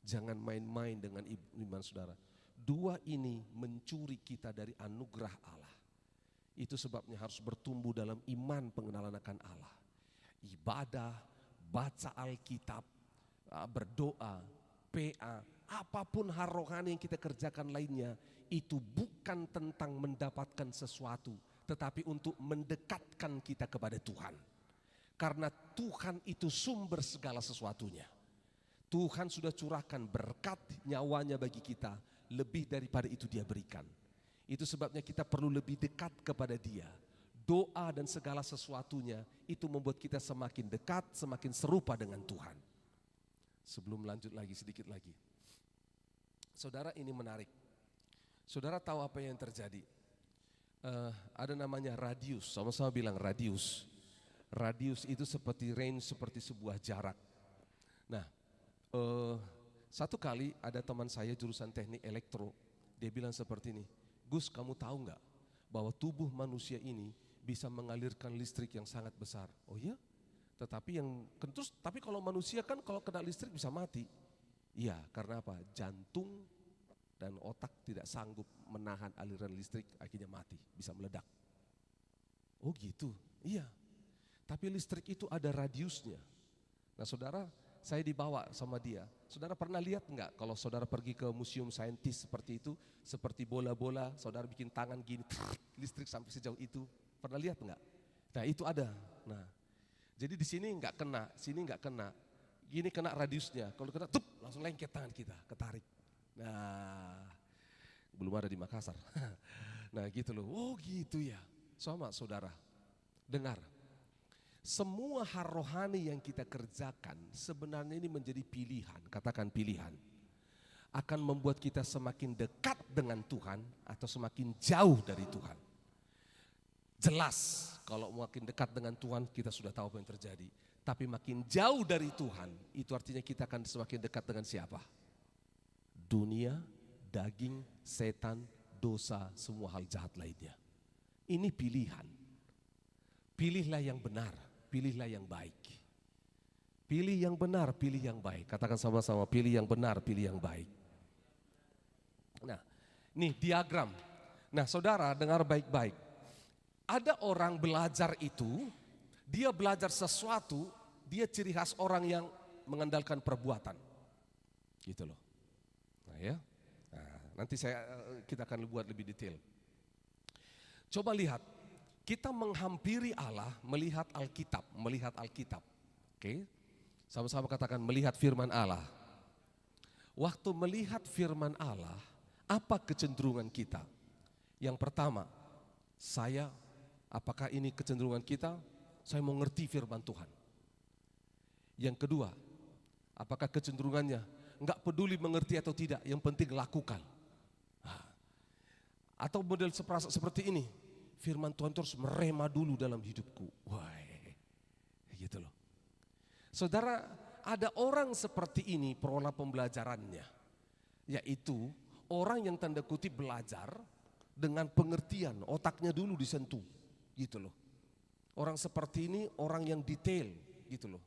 Jangan main-main dengan iman saudara. Dua ini mencuri kita dari anugerah Allah. Itu sebabnya harus bertumbuh dalam iman pengenalan akan Allah. Ibadah, baca Alkitab, berdoa, PA, apapun hal rohani yang kita kerjakan lainnya, itu bukan tentang mendapatkan sesuatu, tetapi untuk mendekatkan kita kepada Tuhan. Karena Tuhan itu sumber segala sesuatunya. Tuhan sudah curahkan berkat nyawanya bagi kita, lebih daripada itu Dia berikan. Itu sebabnya kita perlu lebih dekat kepada Dia. Doa dan segala sesuatunya itu membuat kita semakin dekat, semakin serupa dengan Tuhan. Sebelum lanjut lagi, sedikit lagi. Saudara, ini menarik. Saudara tahu apa yang terjadi? Ada namanya radius, sama-sama bilang radius. Radius itu seperti range, seperti sebuah jarak. Nah, satu kali ada teman saya jurusan teknik elektro, dia bilang seperti ini, Gus, kamu tahu nggak bahwa tubuh manusia ini bisa mengalirkan listrik yang sangat besar? Oh iya? Tapi kalau manusia kan kalau kena listrik bisa mati. Iya, karena apa? Jantung dan otak tidak sanggup menahan aliran listrik, akhirnya mati, bisa meledak. Oh gitu? Iya. Tapi listrik itu ada radiusnya. Nah saudara, saya dibawa sama dia. Saudara pernah lihat enggak kalau saudara pergi ke museum saintis seperti itu, seperti bola-bola, saudara bikin tangan gini, listrik sampai sejauh itu. Pernah lihat enggak? Nah itu ada. Nah, jadi di sini enggak kena, sini enggak kena. Gini kena radiusnya. Kalau kena, tup, langsung lengket tangan kita, ketarik. Nah, belum ada di Makassar. Nah gitu loh. Oh gitu ya. Sama saudara, dengar. Semua hal rohani yang kita kerjakan sebenarnya ini menjadi pilihan, katakan pilihan. Akan membuat kita semakin dekat dengan Tuhan atau semakin jauh dari Tuhan. Jelas kalau makin dekat dengan Tuhan kita sudah tahu apa yang terjadi. Tapi makin jauh dari Tuhan itu artinya kita akan semakin dekat dengan siapa? Dunia, daging, setan, dosa, semua hal jahat lainnya. Ini pilihan. Pilihlah yang benar. Pilihlah yang baik. Pilih yang benar, pilih yang baik. Katakan sama-sama, pilih yang benar, pilih yang baik. Nah, nih diagram. Nah, saudara dengar baik-baik. Ada orang belajar itu, dia belajar sesuatu, dia ciri khas orang yang mengandalkan perbuatan. Gitu loh. Nah ya, nanti kita akan buat lebih detail. Coba lihat. Kita menghampiri Allah melihat Alkitab. Oke? Sama-sama katakan melihat firman Allah. Waktu melihat firman Allah, apa kecenderungan kita? Yang pertama, apakah ini kecenderungan kita? Saya mau ngerti firman Tuhan. Yang kedua, apakah kecenderungannya? Enggak peduli mengerti atau tidak, yang penting lakukan. Atau model seperti ini. Firman Tuhan terus merema dulu dalam hidupku. Wah, gitu loh. Saudara, ada orang seperti ini pola pembelajarannya. Yaitu orang yang tanda kutip belajar dengan pengertian, otaknya dulu disentuh. Gitu loh. Orang seperti ini orang yang detail, gitu loh.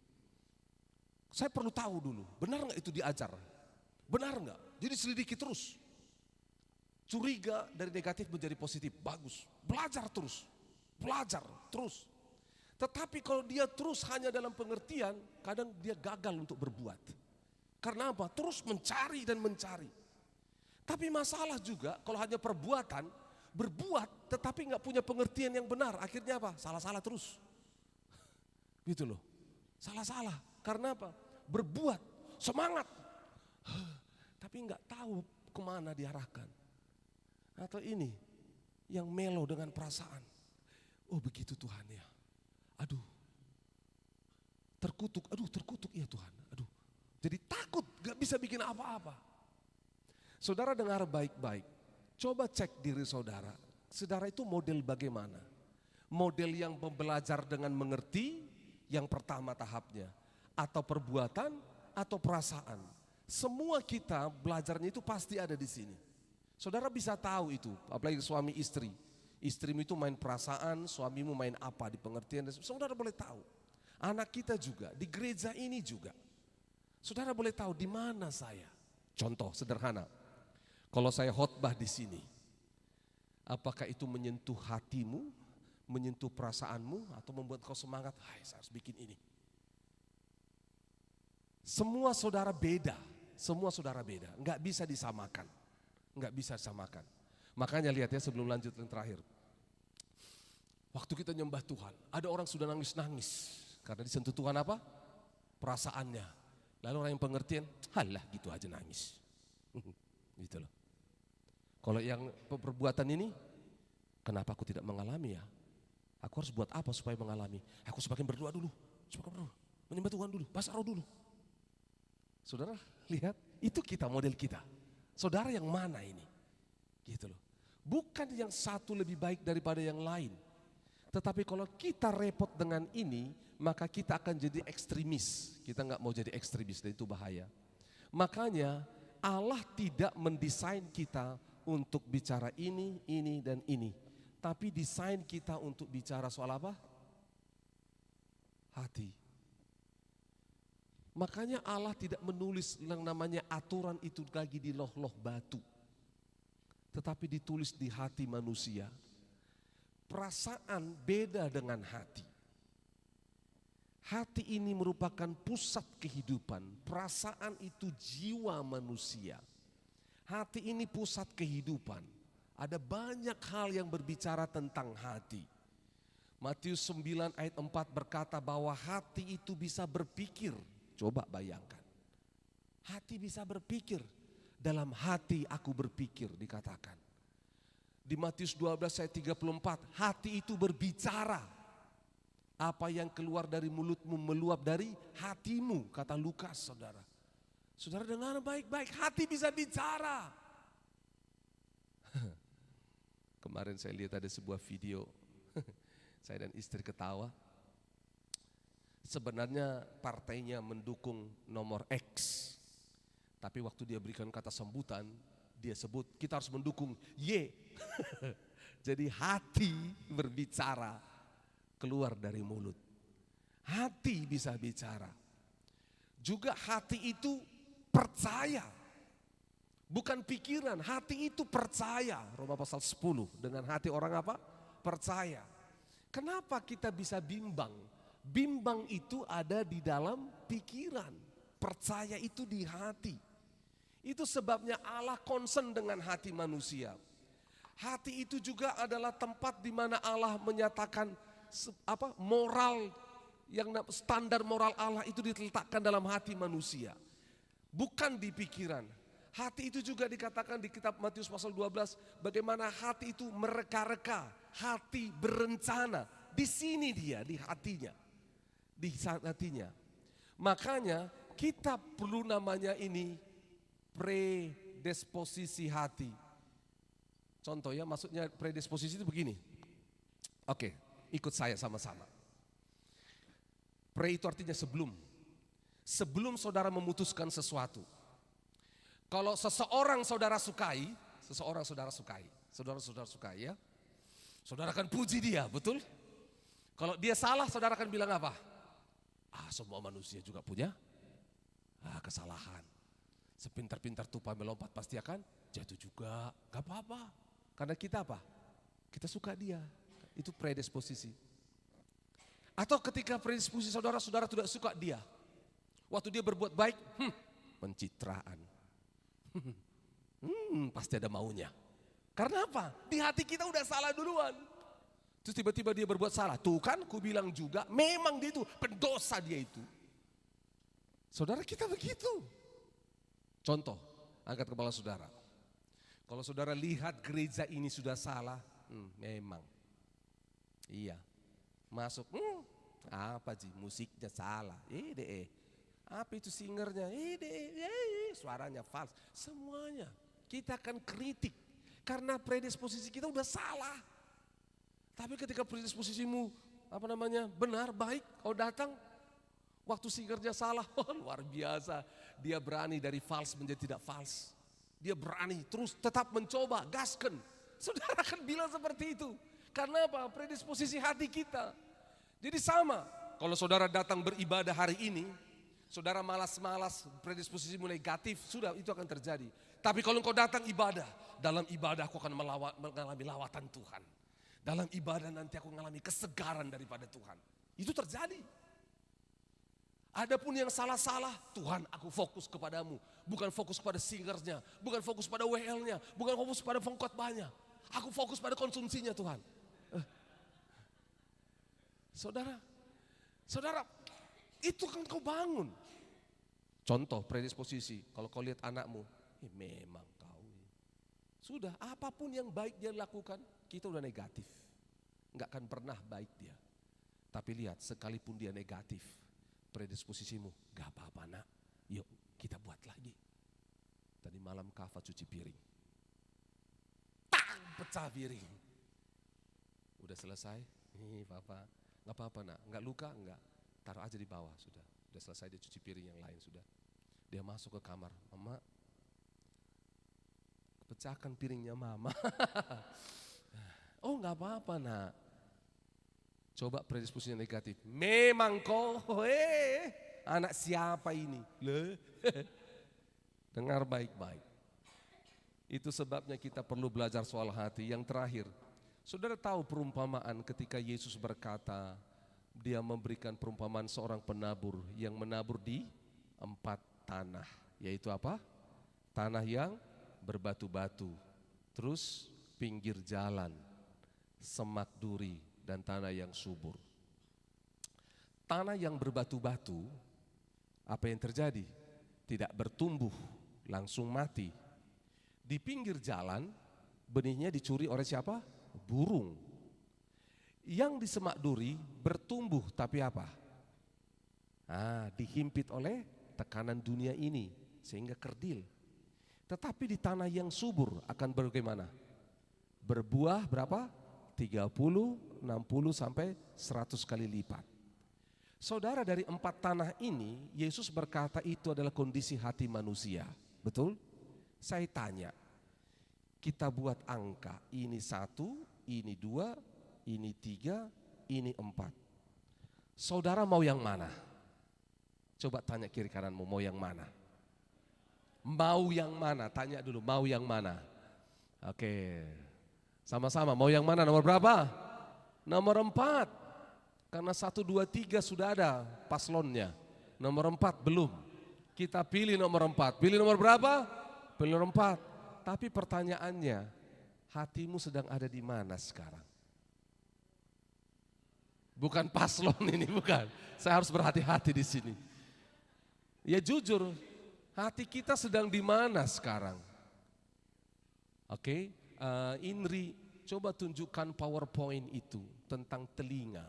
Saya perlu tahu dulu, benar nggak itu diajar? Benar nggak? Jadi selidiki terus. Curiga dari negatif menjadi positif, bagus. Belajar terus. Tetapi kalau dia terus hanya dalam pengertian, kadang dia gagal untuk berbuat. Karena apa? Terus mencari dan mencari. Tapi masalah juga kalau hanya perbuatan, berbuat tetapi nggak punya pengertian yang benar. Akhirnya apa? Salah-salah terus. Gitu loh. Salah-salah. Karena apa? Berbuat, semangat. Tapi nggak tahu kemana diarahkan. Atau ini yang melo dengan perasaan. Oh begitu Tuhan ya. Aduh. Terkutuk ya Tuhan. Aduh. Jadi takut, gak bisa bikin apa-apa. Saudara dengar baik-baik. Coba cek diri saudara. Saudara itu model bagaimana? Model yang belajar dengan mengerti, yang pertama tahapnya. Atau perbuatan, atau perasaan. Semua kita belajarnya itu pasti ada di sini. Saudara bisa tahu itu, apalagi suami istri. Istrimu itu main perasaan, suamimu main apa di pengertian. Saudara boleh tahu. Anak kita juga, di gereja ini juga. Saudara boleh tahu di mana saya. Contoh sederhana. Kalau saya khotbah di sini, apakah itu menyentuh hatimu, menyentuh perasaanmu, atau membuat kau semangat, hai saya harus bikin ini. Semua saudara beda. Semua saudara beda, nggak bisa disamakan. Nggak bisa disamakan. Makanya lihat ya sebelum lanjut yang terakhir. Waktu kita nyembah Tuhan, ada orang sudah nangis-nangis. Karena disentuh Tuhan apa? Perasaannya. Lalu orang yang pengertian, halah gitu aja nangis. Gitu loh. Kalau yang perbuatan ini, kenapa aku tidak mengalami ya? Aku harus buat apa supaya mengalami? Aku semakin berdoa dulu, menyembah Tuhan dulu, bahasa roh dulu. Saudara lihat, itu kita model kita. Saudara yang mana ini? Gitu loh. Bukan yang satu lebih baik daripada yang lain. Tetapi kalau kita repot dengan ini, maka kita akan jadi ekstremis. Kita nggak mau jadi ekstremis, dan itu bahaya. Makanya Allah tidak mendesain kita untuk bicara ini, dan ini. Tapi desain kita untuk bicara soal apa? Hati. Makanya Allah tidak menulis yang namanya aturan itu lagi di loh-loh batu. Tetapi ditulis di hati manusia. Perasaan beda dengan hati. Hati ini merupakan pusat kehidupan. Perasaan itu jiwa manusia. Hati ini pusat kehidupan. Ada banyak hal yang berbicara tentang hati. Matius 9 ayat 4 berkata bahwa hati itu bisa berpikir. Coba bayangkan. Hati bisa berpikir. Dalam hati aku berpikir dikatakan. Di Matius 12 ayat 34, hati itu berbicara. Apa yang keluar dari mulutmu meluap dari hatimu, kata Lukas, saudara. Saudara dengar baik-baik, hati bisa bicara. Kemarin saya lihat ada sebuah video, saya dan istri ketawa. Sebenarnya partainya mendukung nomor X. Tapi waktu dia berikan kata sambutan, dia sebut kita harus mendukung Y. Jadi hati berbicara keluar dari mulut. Hati bisa bicara. Juga hati itu percaya. Bukan pikiran, hati itu percaya. Roma pasal 10, dengan hati orang apa? Percaya. Kenapa kita bisa bimbang? Bimbang itu ada di dalam pikiran. Percaya itu di hati. Itu sebabnya Allah concern dengan hati manusia. Hati itu juga adalah tempat di mana Allah menyatakan moral, yang standar moral Allah itu diletakkan dalam hati manusia. Bukan di pikiran. Hati itu juga dikatakan di kitab Matius pasal 12, bagaimana hati itu mereka-reka, hati berencana. Di sini dia, di hatinya. Di hatinya. Makanya kita perlu namanya ini predisposisi hati. Contoh ya, maksudnya predisposisi itu begini. Oke, ikut saya sama-sama. Pre itu artinya sebelum. Sebelum saudara memutuskan sesuatu. Kalau seseorang saudara sukai, saudara sukai ya. Saudara akan puji dia, betul? Kalau dia salah, saudara akan bilang apa? Semua manusia juga punya kesalahan. Sepintar-pintar tupai melompat pasti akan jatuh juga, gak apa-apa. Karena kita apa? Kita suka dia, itu predisposisi. Atau ketika predisposisi saudara tidak suka dia. Waktu dia berbuat baik, pencitraan. Pasti ada maunya. Karena apa? Di hati kita udah salah duluan. Terus tiba-tiba dia berbuat salah. Tuh kan, ku bilang juga, memang dia itu pendosa dia itu. Saudara kita begitu. Contoh, angkat kepala saudara. Kalau saudara lihat gereja ini sudah salah, memang. Iya. Masuk, apa sih musiknya salah. Apa itu singernya? Suaranya false. Semuanya. Kita akan kritik. Karena predisposisi kita udah salah. Tapi ketika predisposisimu benar, baik, kau datang, waktu singernya salah, luar biasa. Dia berani dari false menjadi tidak false. Dia berani terus tetap mencoba, gasken. Saudara akan bilang seperti itu. Karena apa? Predisposisi hati kita. Jadi sama, kalau saudara datang beribadah hari ini, saudara malas-malas, predisposisimu negatif, sudah itu akan terjadi. Tapi kalau engkau datang ibadah, dalam ibadah aku akan mengalami lawatan Tuhan. Dalam ibadah nanti aku mengalami kesegaran daripada Tuhan. Itu terjadi. Adapun yang salah-salah, Tuhan aku fokus kepadamu. Bukan fokus pada singersnya, bukan fokus pada WL-nya, bukan fokus pada pengkhotbahnya. Aku fokus pada konsumsinya Tuhan. Saudara, itu kan kau bangun. Contoh predisposisi, kalau kau lihat anakmu, memang kau. Sudah, apapun yang baik dia lakukan, kita udah negatif. Enggak akan pernah baik dia. Tapi lihat, sekalipun dia negatif, predisposisimu, gak apa-apa nak, yuk kita buat lagi. Tadi malam Kava cuci piring. Tang, pecah piring. Udah selesai, papa, gak apa-apa nak, gak luka, enggak. Taruh aja di bawah, sudah selesai dia cuci piring yang lain sudah. Dia masuk ke kamar, mama, pecahkan piringnya mama. Oh gak apa-apa nak. Coba predisposisinya negatif. Memang kau, anak siapa ini? Dengar baik-baik. Itu sebabnya kita perlu belajar soal hati. Yang terakhir, saudara tahu perumpamaan ketika Yesus berkata, dia memberikan perumpamaan seorang penabur yang menabur di 4 tanah. Yaitu apa? Tanah yang berbatu-batu, terus pinggir jalan, semak duri, dan tanah yang subur. Tanah yang berbatu-batu, apa yang terjadi? Tidak bertumbuh, langsung mati. Di pinggir jalan, benihnya dicuri oleh siapa? Burung. Yang di semak duri bertumbuh, tapi apa? Dihimpit oleh tekanan dunia ini, sehingga kerdil. Tetapi di tanah yang subur akan bagaimana? Berbuah berapa? 30, 60 sampai 100 kali lipat. Saudara, dari 4 tanah ini Yesus berkata itu adalah kondisi hati manusia. Betul? Saya tanya, kita buat angka, ini 1, ini 2, ini 3, ini 4. Saudara mau yang mana? Coba tanya kiri kananmu, mau yang mana? Mau yang mana? Tanya dulu, mau yang mana? Oke. Sama-sama, mau yang mana? Nomor berapa? Nomor 4. Karena 1, 2, 3 sudah ada paslonnya. Nomor 4 belum. Kita pilih nomor 4. Pilih nomor berapa? Pilih nomor 4. Tapi pertanyaannya, hatimu sedang ada di mana sekarang? Bukan paslon ini, bukan. Saya harus berhati-hati di sini. Ya jujur, hati kita sedang di mana sekarang? Oke. Indri, coba tunjukkan PowerPoint itu tentang telinga.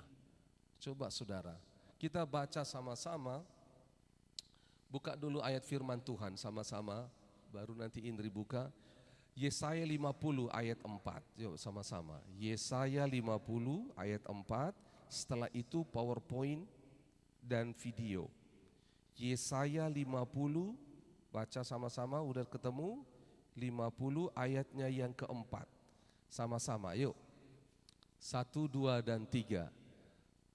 Coba saudara, kita baca sama-sama. Buka dulu ayat firman Tuhan sama-sama, baru nanti Indri buka. Yesaya 50 ayat 4, yuk sama-sama. Yesaya 50 ayat 4, setelah itu PowerPoint dan video. Yesaya 50, baca sama-sama, udah ketemu? 50 ayatnya yang keempat. Sama-sama yuk. 1, 2, dan 3.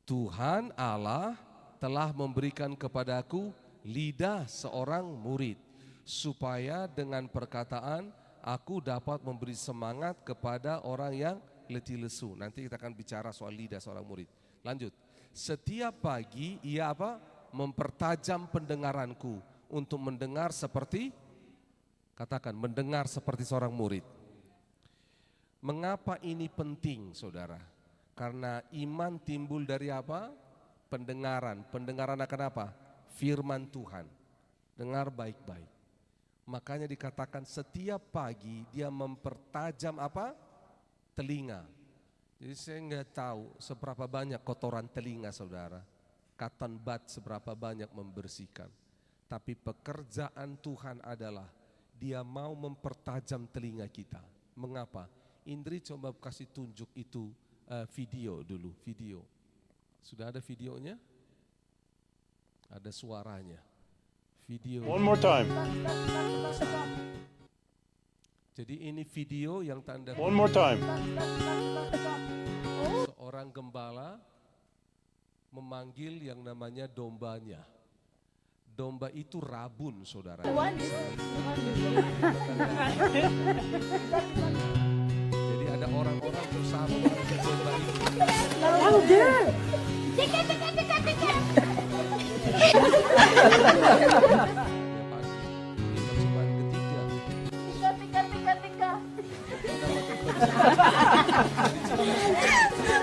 Tuhan Allah telah memberikan kepadaku lidah seorang murid, supaya dengan perkataan aku dapat memberi semangat kepada orang yang letih lesu. Nanti kita akan bicara soal lidah seorang murid. Lanjut. Setiap pagi ia apa? Mempertajam pendengaranku untuk mendengar seperti, katakan, mendengar seperti seorang murid. Mengapa ini penting, saudara? Karena iman timbul dari apa? Pendengaran. Pendengaran akan apa? Firman Tuhan. Dengar baik-baik. Makanya dikatakan setiap pagi dia mempertajam apa? Telinga. Jadi saya nggak tahu seberapa banyak kotoran telinga, saudara. Cotton bud seberapa banyak membersihkan. Tapi pekerjaan Tuhan adalah dia mau mempertajam telinga kita. Mengapa? Indri coba kasih tunjuk itu video dulu, video. Sudah ada videonya? Ada suaranya. Video. One more time. Jadi ini video yang tanda One more time. seorang gembala memanggil yang namanya dombanya. Domba itu rabun, saudara. Jadi ada orang-orang berusaha memanggil domba itu. Ya pagi, ini percobaan ketiga. Tika.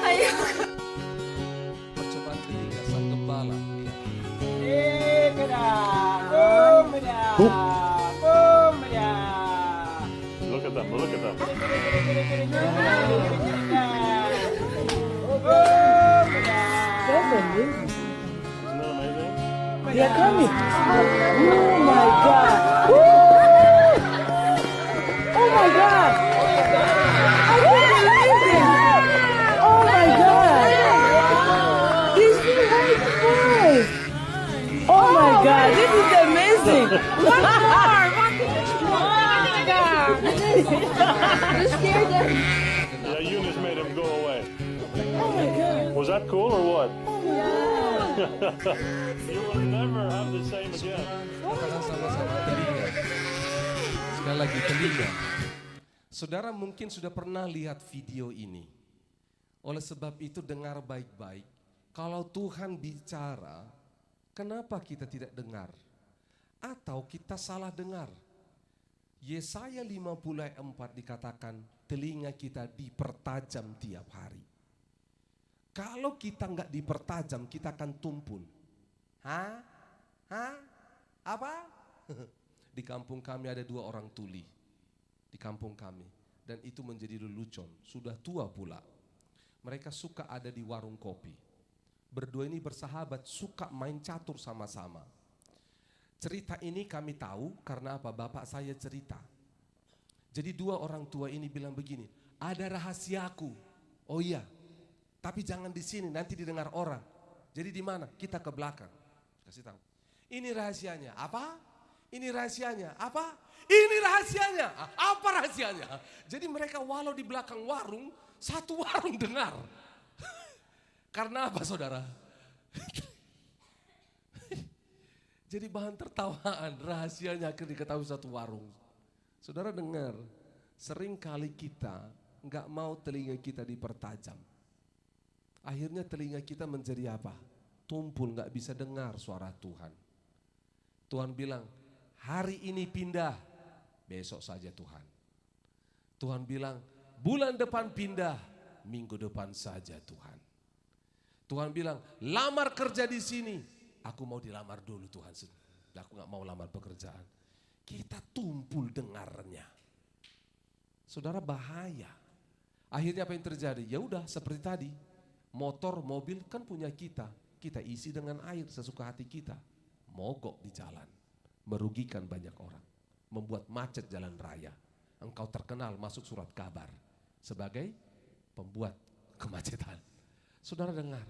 Ayo. Percobaan ketiga, sang gembala. Lihat. Look at them, look at them. Isn't that amazing? They are coming. Oh my God. Woo! Oh my God. I can't believe it. Oh my God. These two white boys. Oh my God. This is amazing. One more. You scared them. Yeah, Eunice made him go away. Oh my God. Was that cool or what? Yeah. You will never have the same again. Katakan sama-sama telinga. Sekali lagi telinga. Saudara mungkin sudah pernah lihat video ini. Oleh sebab itu dengar baik-baik. Kalau Tuhan bicara, kenapa kita tidak dengar? Atau kita salah dengar? Yesaya 54 dikatakan telinga kita dipertajam tiap hari. Kalau kita nggak dipertajam, kita akan tumpul. Hah? Apa? Di kampung kami ada 2 orang tuli. Di kampung kami. Dan itu menjadi lelucon. Sudah tua pula. Mereka suka ada di warung kopi. Berdua ini bersahabat, suka main catur sama-sama. Cerita ini kami tahu karena apa? Bapak saya cerita. Jadi 2 orang tua ini bilang begini, ada rahasiaku. Oh iya, tapi jangan di sini, nanti didengar orang. Jadi di mana? Kita ke belakang. Kasih tahu. Ini rahasianya. Apa? Ini rahasianya. Apa? Ini rahasianya. Apa rahasianya? Jadi mereka walau di belakang warung, satu warung dengar. Karena apa saudara? Jadi bahan tertawaan, rahasianya akhirnya diketahui satu warung. Saudara dengar, sering kali kita nggak mau telinga kita dipertajam. Akhirnya telinga kita menjadi apa? Tumpul, nggak bisa dengar suara Tuhan. Tuhan bilang, hari ini pindah, besok saja Tuhan. Tuhan bilang, bulan depan pindah, minggu depan saja Tuhan. Tuhan bilang, lamar kerja di sini. Aku mau dilamar dulu Tuhan. Aku gak mau lamar pekerjaan. Kita tumpul dengarnya. Saudara bahaya. Akhirnya apa yang terjadi? Ya udah seperti tadi. Motor, mobil kan punya kita. Kita isi dengan air sesuka hati kita. Mogok di jalan. Merugikan banyak orang. Membuat macet jalan raya. Engkau terkenal masuk surat kabar. Sebagai pembuat kemacetan. Saudara dengar.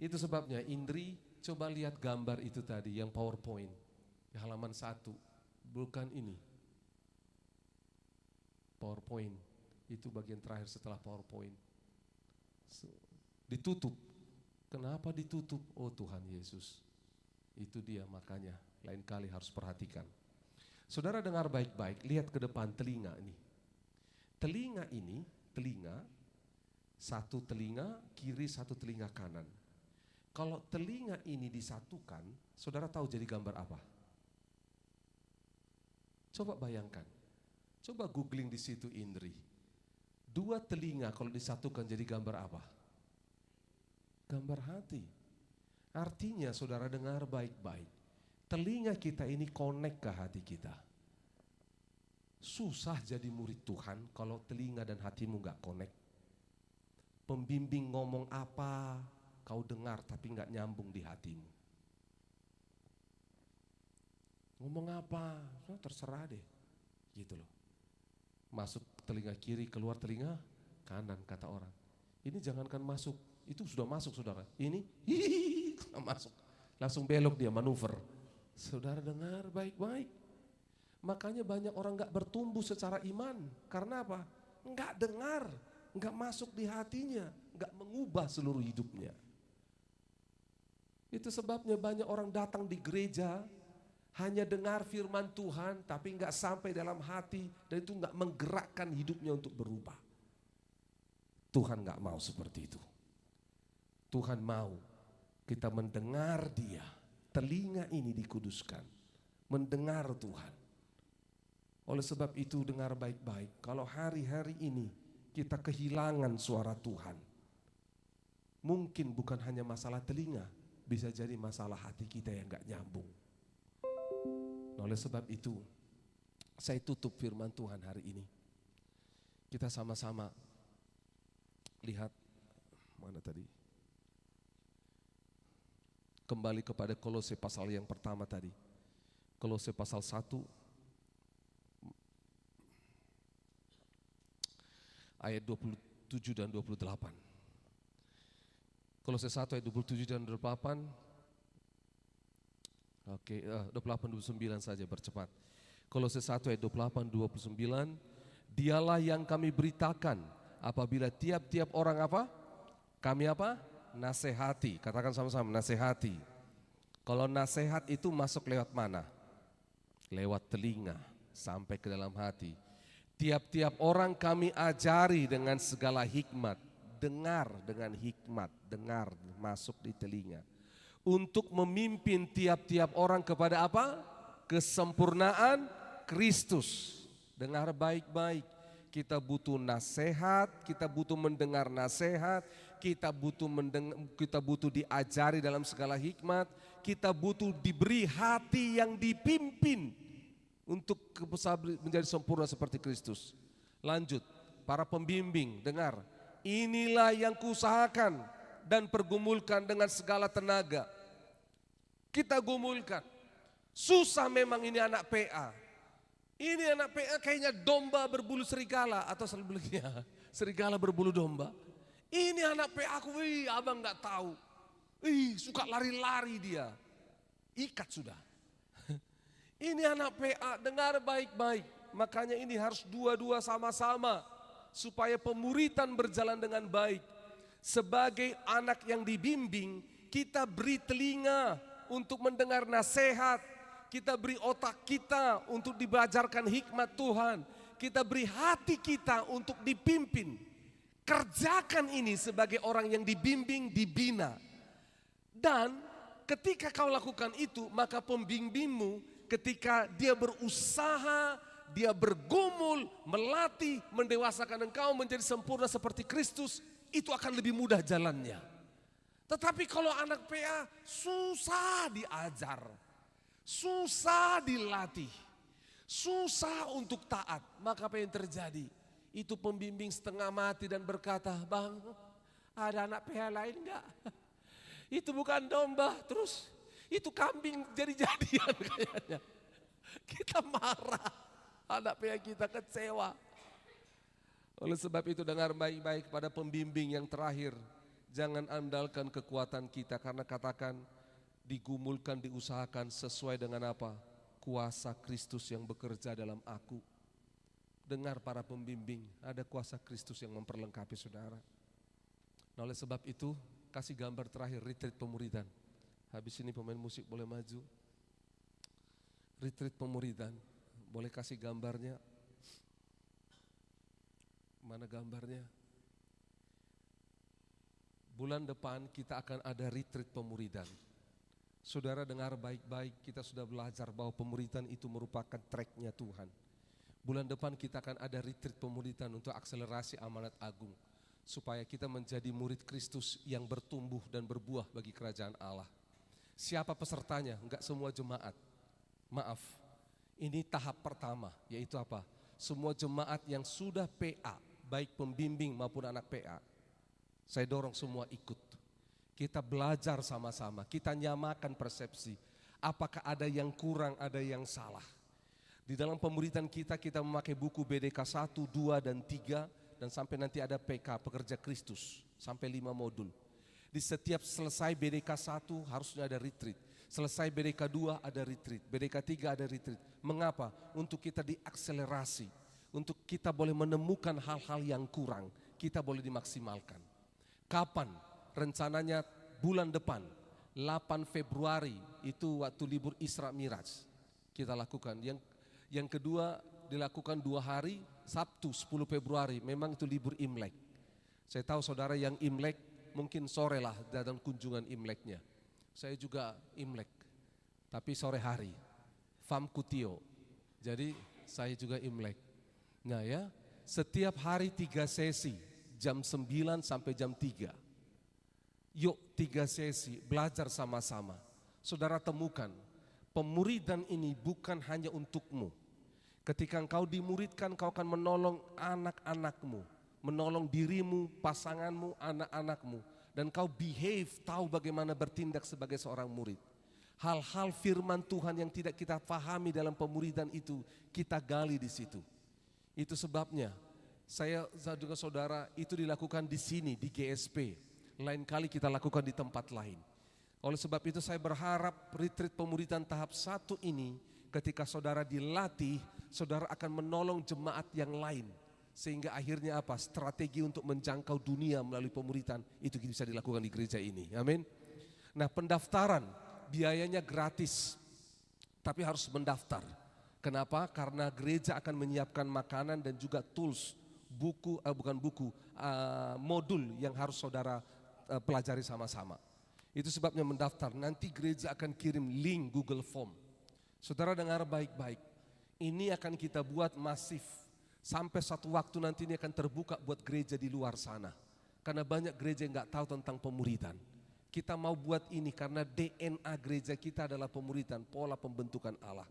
Itu sebabnya Indri coba lihat gambar itu tadi yang PowerPoint. Di halaman 1. Bukan ini. PowerPoint. Itu bagian terakhir setelah PowerPoint. Ditutup. Kenapa ditutup? Oh Tuhan Yesus. Itu dia makanya. Lain kali harus perhatikan. Saudara dengar baik-baik. Lihat ke depan telinga ini. Telinga ini, satu telinga kiri, satu telinga kanan. Kalau telinga ini disatukan, saudara tahu jadi gambar apa? Coba bayangkan. Coba googling di situ Indri. 2 telinga kalau disatukan jadi gambar apa? Gambar hati. Artinya saudara dengar baik-baik. Telinga kita ini connect ke hati kita. Susah jadi murid Tuhan kalau telinga dan hatimu gak connect. Pembimbing ngomong apa, kau dengar tapi gak nyambung di hatimu. Ngomong apa, terserah deh. Gitu loh. Masuk telinga kiri, keluar telinga kanan kata orang. Ini jangankan masuk, itu sudah masuk saudara. Ini masuk, langsung belok dia manuver. Saudara dengar baik-baik. Makanya banyak orang gak bertumbuh secara iman. Karena apa? Gak dengar, gak masuk di hatinya, gak mengubah seluruh hidupnya. Itu sebabnya banyak orang datang di gereja, hanya dengar firman Tuhan, tapi gak sampai dalam hati, dan itu gak menggerakkan hidupnya untuk berubah. Tuhan gak mau seperti itu. Tuhan mau kita mendengar dia, telinga ini dikuduskan, mendengar Tuhan. Oleh sebab itu dengar baik-baik, kalau hari-hari ini kita kehilangan suara Tuhan, mungkin bukan hanya masalah telinga, bisa jadi masalah hati kita yang gak nyambung. Oleh sebab itu, saya tutup firman Tuhan hari ini. Kita sama-sama lihat, mana tadi? Kembali kepada Kolose pasal yang pertama tadi. Kolose pasal 1 ayat 27 dan 28. Kolose 1 ayat 27 dan 28. Oke, 28-29 saja bercepat. Kolose 1 ayat 28-29. Dialah yang kami beritakan apabila tiap-tiap orang apa? Kami apa? Nasihati. Katakan sama-sama, nasihati. Kalau nasihat itu masuk lewat mana? Lewat telinga sampai ke dalam hati. Tiap-tiap orang kami ajari dengan segala hikmat. Dengar dengan hikmat, dengar masuk di telinga. Untuk memimpin tiap-tiap orang kepada apa? Kesempurnaan Kristus. Dengar baik-baik. Kita butuh nasihat, kita butuh mendengar nasihat, kita butuh diajari dalam segala hikmat, kita butuh diberi hati yang dipimpin untuk menjadi sempurna seperti Kristus. Lanjut, para pembimbing, dengar. Inilah yang kuusahakan dan pergumulkan dengan segala tenaga. Kita gumulkan. Susah memang ini anak PA. Ini anak PA kayaknya domba berbulu serigala atau sebaliknya. Serigala berbulu domba. Ini anak PA aku, abang gak tahu. Suka lari-lari dia. Ikat sudah. Ini anak PA, dengar baik-baik. Makanya ini harus dua-dua sama-sama. Supaya pemuritan berjalan dengan baik. Sebagai anak yang dibimbing, kita beri telinga untuk mendengar nasihat. Kita beri otak kita untuk dibelajarkan hikmat Tuhan. Kita beri hati kita untuk dipimpin. Kerjakan ini sebagai orang yang dibimbing, dibina. Dan ketika kau lakukan itu, maka pembimbingmu ketika dia berusaha, dia bergumul, melatih, mendewasakan engkau menjadi sempurna seperti Kristus, itu akan lebih mudah jalannya. Tetapi kalau anak PA susah diajar, susah dilatih, susah untuk taat, maka apa yang terjadi? Itu pembimbing setengah mati dan berkata, bang, ada anak PA lain enggak? Itu bukan domba, terus itu kambing jadi-jadian kayaknya. Kita marah, anak PA kita kecewa. Oleh sebab itu dengar baik-baik pada pembimbing yang terakhir. Jangan andalkan kekuatan kita karena katakan digumulkan, diusahakan sesuai dengan apa? Kuasa Kristus yang bekerja dalam aku. Dengar para pembimbing, ada kuasa Kristus yang memperlengkapi saudara. Nah, oleh sebab itu kasih gambar terakhir retreat pemuridan. Habis ini pemain musik boleh maju. Retreat pemuridan, boleh kasih gambarnya. Mana gambarnya? Bulan depan kita akan ada retreat pemuridan. Saudara dengar baik-baik, kita sudah belajar bahwa pemuridan itu merupakan tracknya Tuhan. Bulan depan kita akan ada retreat pemuridan untuk akselerasi amanat agung. Supaya kita menjadi murid Kristus yang bertumbuh dan berbuah bagi kerajaan Allah. Siapa pesertanya? Enggak semua jemaat. Maaf, ini tahap pertama, yaitu apa? Semua jemaat yang sudah PA, baik pembimbing maupun anak PA. Saya dorong semua ikut. Kita belajar sama-sama, kita nyamakan persepsi. Apakah ada yang kurang, ada yang salah. Di dalam pemuritan kita memakai buku BDK 1, 2, dan 3. Dan sampai nanti ada PK, Pekerja Kristus, sampai 5 modul. Di setiap selesai BDK 1 harusnya ada retreat. Selesai BDK 2 ada retreat, BDK 3 ada retreat. Mengapa? Untuk kita diakselerasi. Untuk kita boleh menemukan hal-hal yang kurang, kita boleh dimaksimalkan. Kapan? Rencananya bulan depan, 8 Februari, itu waktu libur Isra Miraj. Kita lakukan. Yang kedua dilakukan 2 hari, Sabtu 10 Februari, memang itu libur Imlek. Saya tahu saudara yang Imlek, mungkin sore lah datang kunjungan Imleknya. Saya juga Imlek. tapi sore hari. Fam Kutio. Jadi saya juga Imlek. Nah ya, setiap hari 3 sesi, jam 9 sampai jam 3. Yuk 3 sesi, belajar sama-sama. Saudara temukan, pemuridan ini bukan hanya untukmu. Ketika engkau dimuridkan, kau akan menolong anak-anakmu, menolong dirimu, pasanganmu, anak-anakmu. Dan kau behave, tahu bagaimana bertindak sebagai seorang murid. Hal-hal firman Tuhan yang tidak kita pahami dalam pemuridan itu, kita gali di situ. Itu sebabnya, saya juga saudara, itu dilakukan di sini, di GSP. Lain kali kita lakukan di tempat lain. Oleh sebab itu saya berharap retreat pemuridan tahap 1 ini, ketika saudara dilatih, saudara akan menolong jemaat yang lain. Sehingga akhirnya apa? Strategi untuk menjangkau dunia melalui pemuridan itu bisa dilakukan di gereja ini. Amin. Nah, pendaftaran biayanya gratis, tapi harus mendaftar. Kenapa? Karena gereja akan menyiapkan makanan dan juga tools, modul yang harus saudara pelajari sama-sama. Itu sebabnya mendaftar. Nanti gereja akan kirim link Google Form. Saudara dengar baik-baik. Ini akan kita buat masif. Sampai satu waktu nanti ini akan terbuka buat gereja di luar sana. Karena banyak gereja yang gak tahu tentang pemuridan. Kita mau buat ini karena DNA gereja kita adalah pemuridan, pola pembentukan Allah.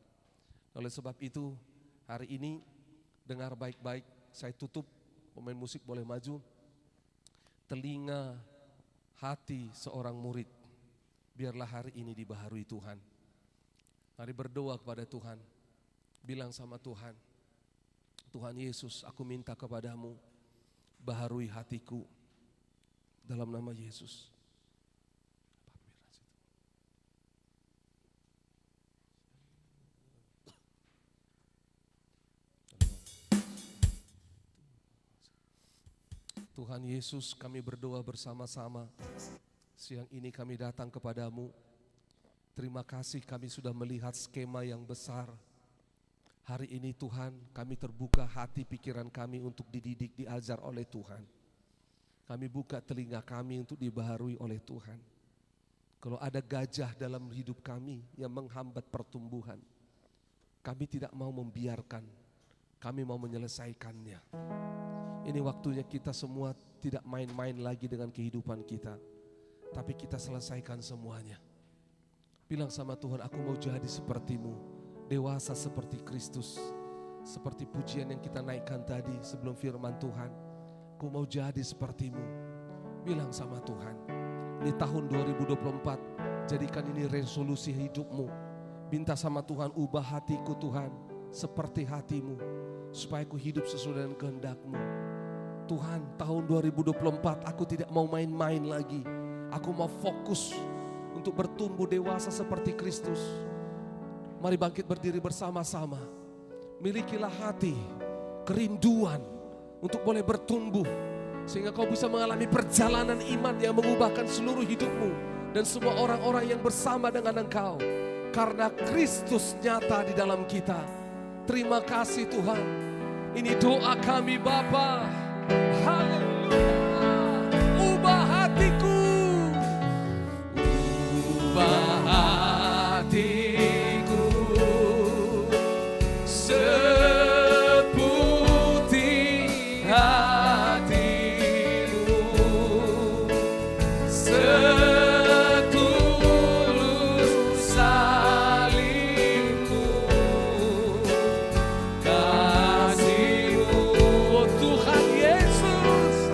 Oleh sebab itu hari ini dengar baik-baik, saya tutup, pemain musik boleh maju. Telinga hati seorang murid, biarlah hari ini dibaharui Tuhan. Mari berdoa kepada Tuhan, bilang sama Tuhan, Tuhan Yesus, aku minta kepadamu, baharui hatiku dalam nama Yesus. Tuhan Yesus, kami berdoa bersama-sama. Siang ini kami datang kepadamu. Terima kasih kami sudah melihat skema yang besar. Hari ini Tuhan, kami terbuka hati pikiran kami untuk dididik, diajar oleh Tuhan. Kami buka telinga kami untuk dibaharui oleh Tuhan. Kalau ada gajah dalam hidup kami yang menghambat pertumbuhan, kami tidak mau membiarkan, kami mau menyelesaikannya. Ini waktunya kita semua tidak main-main lagi dengan kehidupan kita, tapi kita selesaikan semuanya. Bilang sama Tuhan, aku mau jadi seperti-Mu, dewasa seperti Kristus. Seperti pujian yang kita naikkan tadi sebelum firman Tuhan, aku mau jadi seperti-Mu. Bilang sama Tuhan, ini tahun 2024, jadikan ini resolusi hidupmu. Minta sama Tuhan, ubah hatiku Tuhan, seperti hati-Mu, supaya aku hidup sesuai dengan kehendak-Mu. Tuhan, tahun 2024 aku tidak mau main-main lagi. Aku mau fokus untuk bertumbuh dewasa seperti Kristus. Mari bangkit berdiri bersama-sama. Milikilah hati, kerinduan untuk boleh bertumbuh. Sehingga kau bisa mengalami perjalanan iman yang mengubahkan seluruh hidupmu. Dan semua orang-orang yang bersama dengan engkau. Karena Kristus nyata di dalam kita. Terima kasih Tuhan. Ini doa kami Bapa. Haleluya. Ubah hatiku, ubah hatiku seputih hatimu, setulus salibmu, kasihmu, oh Tuhan Yesus.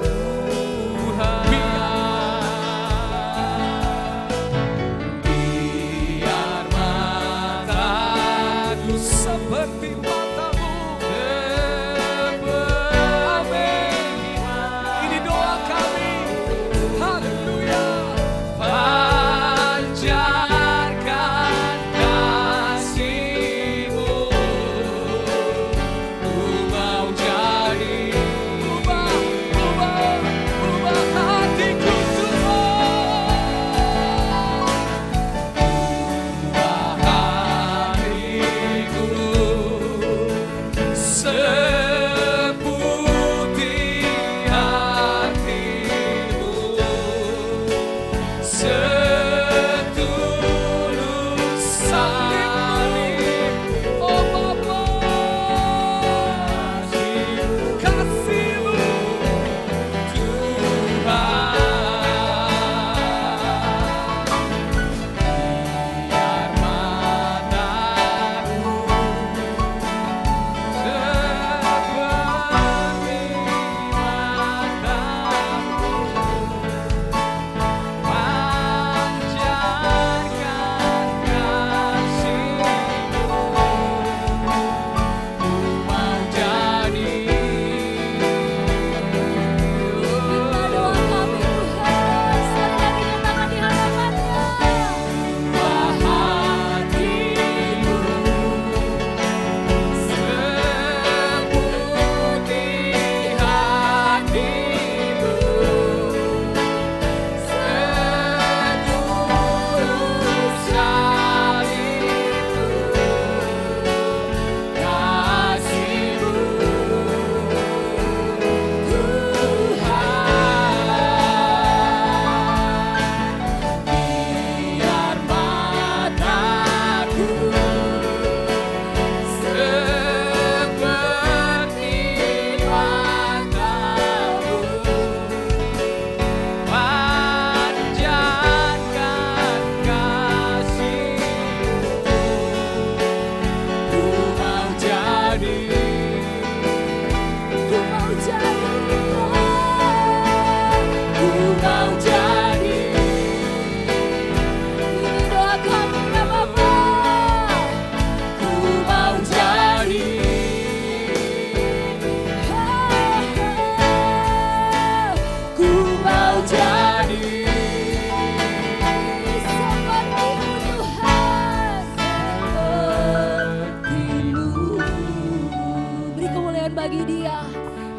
bagi dia.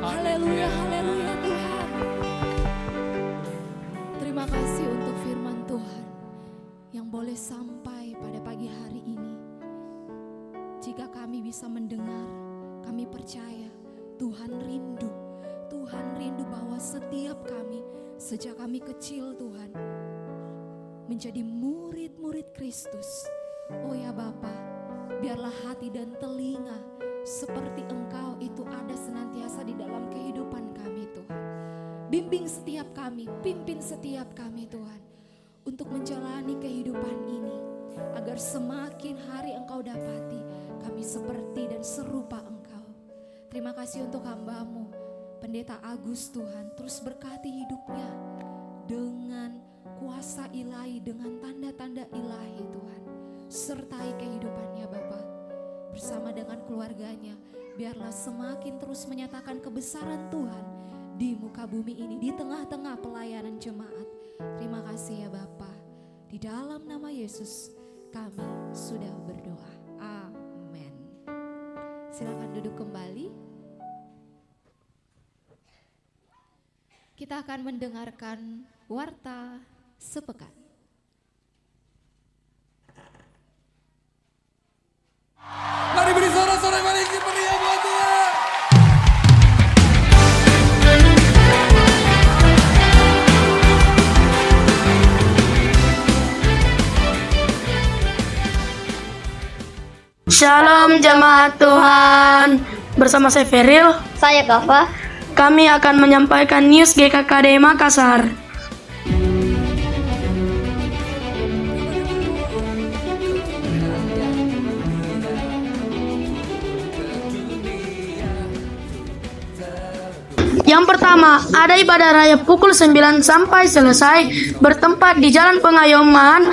Haleluya, haleluya Tuhan. Terima kasih untuk firman Tuhan yang boleh sampai pada pagi hari ini. Jika kami bisa mendengar, kami percaya Tuhan rindu. Tuhan rindu bahwa setiap kami, sejak kami kecil Tuhan, menjadi murid-murid Kristus. Oh ya Bapa, biarlah hati dan telinga seperti Engkau itu ada senantiasa di dalam kehidupan kami Tuhan. Bimbing setiap kami, pimpin setiap kami Tuhan, untuk menjalani kehidupan ini, agar semakin hari Engkau dapati, kami seperti dan serupa Engkau. Terima kasih untuk hamba-Mu, Pendeta Agus Tuhan, terus berkati hidupnya dengan kuasa ilahi, dengan tanda-tanda ilahi Tuhan. Sertai kehidupannya Bapa, bersama dengan keluarganya, biarlah semakin terus menyatakan kebesaran Tuhan di muka bumi ini, di tengah-tengah pelayanan jemaat. Terima kasih ya Bapa, di dalam nama Yesus kami sudah berdoa. Amin. Silakan duduk kembali. Kita akan mendengarkan warta sepekan. Mari beri sorak-sorai balik meriah buat Tuhan. Shalom jemaat Tuhan. Bersama saya Feril, Saya Kava. kami akan menyampaikan news GKKD Makassar. Yang pertama, ada ibadah raya pukul 9 sampai selesai bertempat di Jalan Pengayoman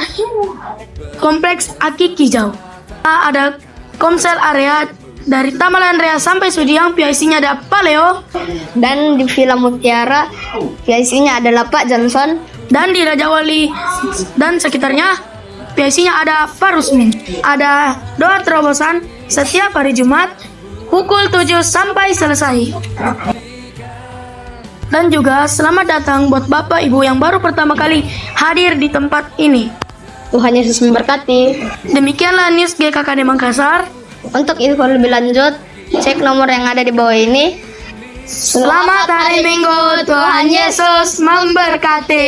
Kompleks Aki Kijau. Ada komsel area dari Tamalan Rea sampai Sudiang, PIC-nya ada Pak Leo. Dan di Villa Mutiara, PIC-nya adalah Pak Johnson. Dan di Raja Wali dan sekitarnya, PIC-nya ada Pak Rusmin. Ada doa terobosan setiap hari Jumat pukul 7 sampai selesai. Dan juga selamat datang buat Bapak Ibu yang baru pertama kali hadir di tempat ini. Tuhan Yesus memberkati. Demikianlah news GKKD Makassar. Untuk info lebih lanjut, cek nomor yang ada di bawah ini. Selamat hari Minggu, Tuhan Yesus memberkati.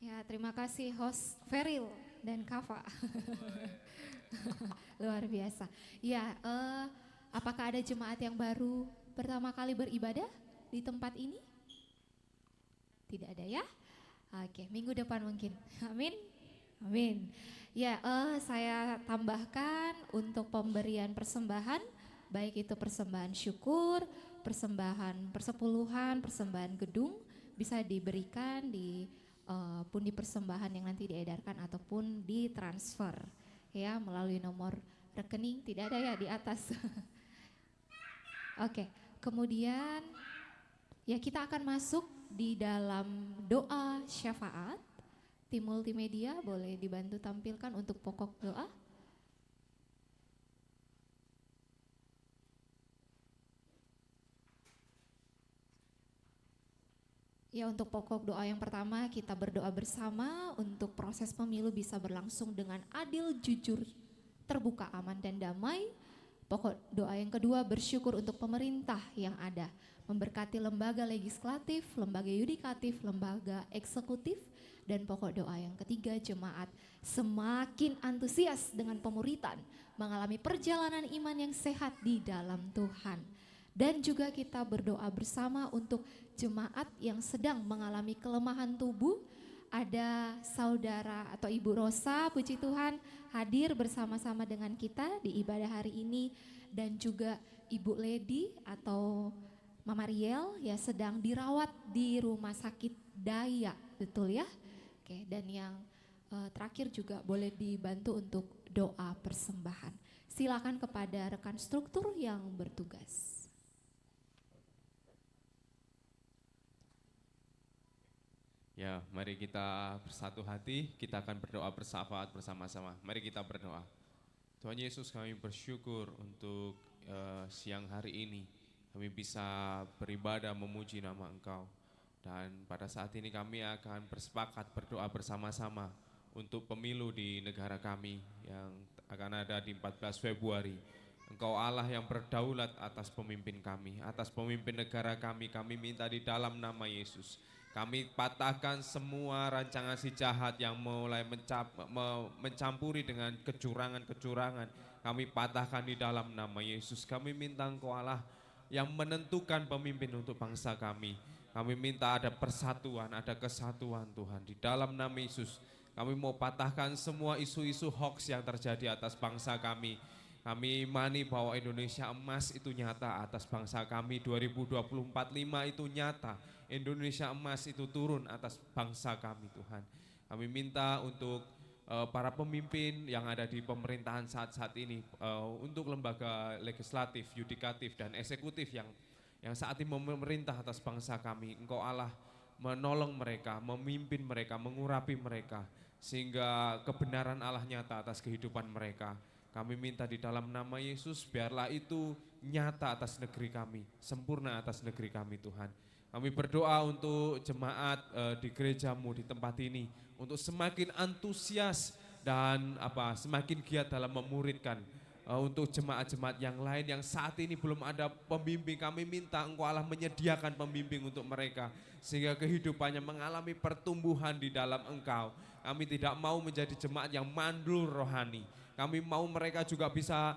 Ya, terima kasih host Feril dan Kava. Luar biasa. Ya, apakah ada jemaat yang baru pertama kali beribadah di tempat ini? Tidak ada ya? Oke, minggu depan mungkin. Amin. Amin. Ya, saya tambahkan untuk pemberian persembahan, baik itu persembahan syukur, persembahan persepuluhan, persembahan gedung, bisa diberikan di pundi persembahan yang nanti diedarkan ataupun ditransfer ya melalui nomor rekening, tidak ada ya di atas. Oke, kemudian ya kita akan masuk di dalam doa syafaat. Tim multimedia boleh dibantu tampilkan untuk pokok doa. Ya, untuk pokok doa yang pertama kita berdoa bersama untuk proses pemilu bisa berlangsung dengan adil, jujur, terbuka, aman dan damai. Pokok doa yang kedua bersyukur untuk pemerintah yang ada, memberkati lembaga legislatif, lembaga yudikatif, lembaga eksekutif. Dan pokok doa yang ketiga, jemaat semakin antusias dengan pemuritan, mengalami perjalanan iman yang sehat di dalam Tuhan. Dan juga kita berdoa bersama untuk jemaat yang sedang mengalami kelemahan tubuh. Ada saudara atau Ibu Rosa, puji Tuhan, hadir bersama-sama dengan kita di ibadah hari ini. Dan juga Ibu Lady atau Mama Riel ya sedang dirawat di rumah sakit Daya, betul ya? Oke, dan yang terakhir juga boleh dibantu untuk doa persembahan. Silakan kepada rekan struktur yang bertugas. Ya, mari kita bersatu hati, kita akan berdoa bersyafaat bersama-sama. Mari kita berdoa. Tuhan Yesus, kami bersyukur untuk siang hari ini kami bisa beribadah memuji nama Engkau. Dan pada saat ini kami akan bersepakat berdoa bersama-sama untuk pemilu di negara kami yang akan ada di 14 Februari. Engkau Allah yang berdaulat atas pemimpin kami, atas pemimpin negara kami minta di dalam nama Yesus. Kami patahkan semua rancangan si jahat yang mulai mencampuri dengan kecurangan-kecurangan. Kami patahkan di dalam nama Yesus. Kami minta Engkau Allah yang menentukan pemimpin untuk bangsa kami. Kami minta ada persatuan, ada kesatuan Tuhan. Di dalam nama Yesus kami mau patahkan semua isu-isu hoax yang terjadi atas bangsa kami. Kami imani bahwa Indonesia emas itu nyata atas bangsa kami. 2024-5 itu nyata. Indonesia emas itu turun atas bangsa kami Tuhan. Kami minta untuk para pemimpin yang ada di pemerintahan saat-saat ini, untuk lembaga legislatif, yudikatif, dan eksekutif yang saat ini memerintah atas bangsa kami. Engkau Allah menolong mereka, memimpin mereka, mengurapi mereka, sehingga kebenaran Allah nyata atas kehidupan mereka. Kami minta di dalam nama Yesus, biarlah itu nyata atas negeri kami, sempurna atas negeri kami Tuhan. Kami berdoa untuk jemaat di gerejamu di tempat ini, untuk semakin antusias dan semakin giat dalam memuridkan. Untuk jemaat-jemaat yang lain yang saat ini belum ada pembimbing, kami minta Engkau Allah menyediakan pembimbing untuk mereka, sehingga kehidupannya mengalami pertumbuhan di dalam Engkau. Kami tidak mau menjadi jemaat yang mandul rohani. Kami mau mereka juga bisa